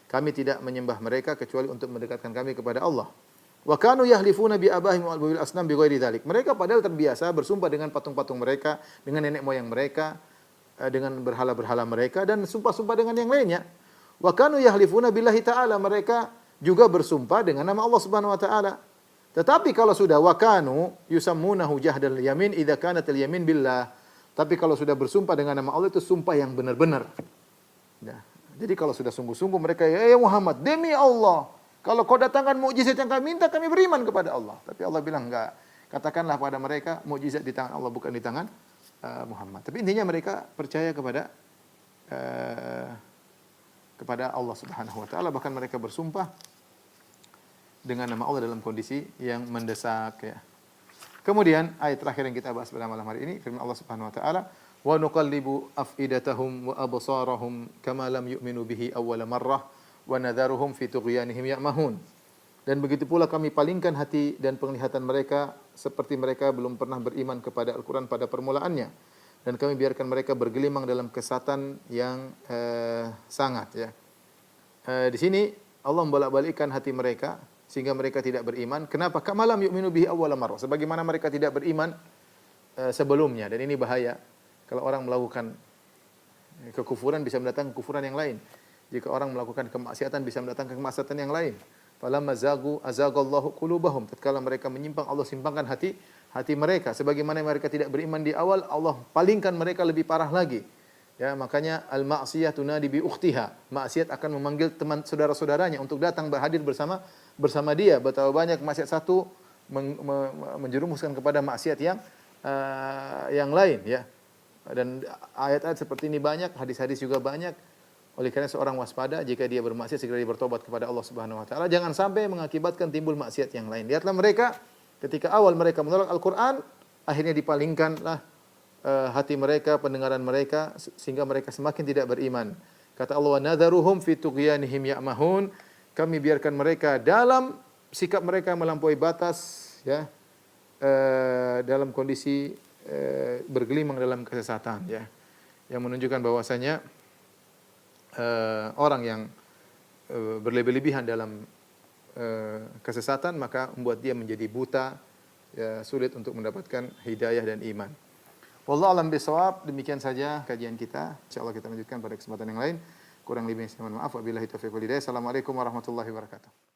Kami tidak menyembah mereka kecuali untuk mendekatkan kami kepada Allah. Wa kanu yahlifuna bi abahim wal bil asnam bi ghairi dzalik. Mereka padahal terbiasa bersumpah dengan patung-patung mereka, dengan nenek moyang mereka, dengan berhala-berhala mereka dan sumpah-sumpah dengan yang lainnya. Wa kanu yahlifuna billahi ta'ala, mereka juga bersumpah dengan nama Allah Subhanahu wa taala. Tetapi kalau sudah wa kanu yusammunahu jahdal yamin idza kanat al yamin billah. Tapi kalau sudah bersumpah dengan nama Allah itu sumpah yang benar-benar. Ya. Jadi kalau sudah sungguh-sungguh mereka ya Muhammad, demi Allah, kalau kau datangkan mukjizat yang kami minta, kami beriman kepada Allah. Tapi Allah bilang enggak. Katakanlah pada mereka mukjizat di tangan Allah bukan di tangan Muhammad. Tapi intinya mereka percaya kepada Allah Subhanahu wa taala, bahkan mereka bersumpah dengan nama Allah dalam kondisi yang mendesak, ya. Kemudian ayat terakhir yang kita bahas pada malam hari ini firman Allah Subhanahu wa taala, "Wa nuqallibu afidatahum wa absarahum kama lam yu'minu bihi awwala marrah wa nadharuhum fi tughyanihim ya'mahun." Dan begitu pula kami palingkan hati dan penglihatan mereka seperti mereka belum pernah beriman kepada Al-Quran pada permulaannya. Dan kami biarkan mereka bergelimang dalam kesesatan yang sangat. Ya. Di sini Allah membolak-balikkan hati mereka sehingga mereka tidak beriman. Kenapa? Kamalam yu'minu bihi awwala marrah. Sebagaimana mereka tidak beriman sebelumnya. Dan ini bahaya. Kalau orang melakukan kekufuran bisa mendatangkan kekufuran yang lain. Jika orang melakukan kemaksiatan bisa mendatangkan kemaksiatan yang lain. Falamma zagu azagallahu qulubahum. Tatkala mereka menyimpang, Allah simpangkan hati mereka. Sebagaimana mereka tidak beriman di awal, Allah palingkan mereka lebih parah lagi. Ya, makanya al-ma'siyah tunadi bi ukhtiha. Maksiat akan memanggil teman saudara-saudaranya untuk datang berhadir bersama dia. Betapa banyak maksiat satu menjerumuskan kepada maksiat yang lain, ya. Dan ayat-ayat seperti ini banyak, hadis-hadis juga banyak. Oleh karena seorang waspada jika dia bermaksiat segera dia bertobat kepada Allah Subhanahu wa taala, jangan sampai mengakibatkan timbul maksiat yang lain. Lihatlah mereka ketika awal mereka menolak Al-Qur'an, akhirnya dipalingkanlah hati mereka, pendengaran mereka sehingga mereka semakin tidak beriman. Kata Allah, "Wa nadharuhum fi tughyanihim ya'mahun." Kami biarkan mereka dalam sikap mereka melampaui batas, ya. Dalam kondisi bergelimang dalam kesesatan, ya. Yang menunjukkan bahwasanya orang yang berlebih-lebihan dalam kesesatan maka membuat dia menjadi buta, ya, sulit untuk mendapatkan hidayah dan iman. Wallahu a'lam bishawab. Demikian saja kajian kita. Insyaallah kita lanjutkan pada kesempatan yang lain. Kurang lebihnya saya mohon maaf. Wabillahi taufiq wal hidayah. Assalamualaikum warahmatullahi wabarakatuh.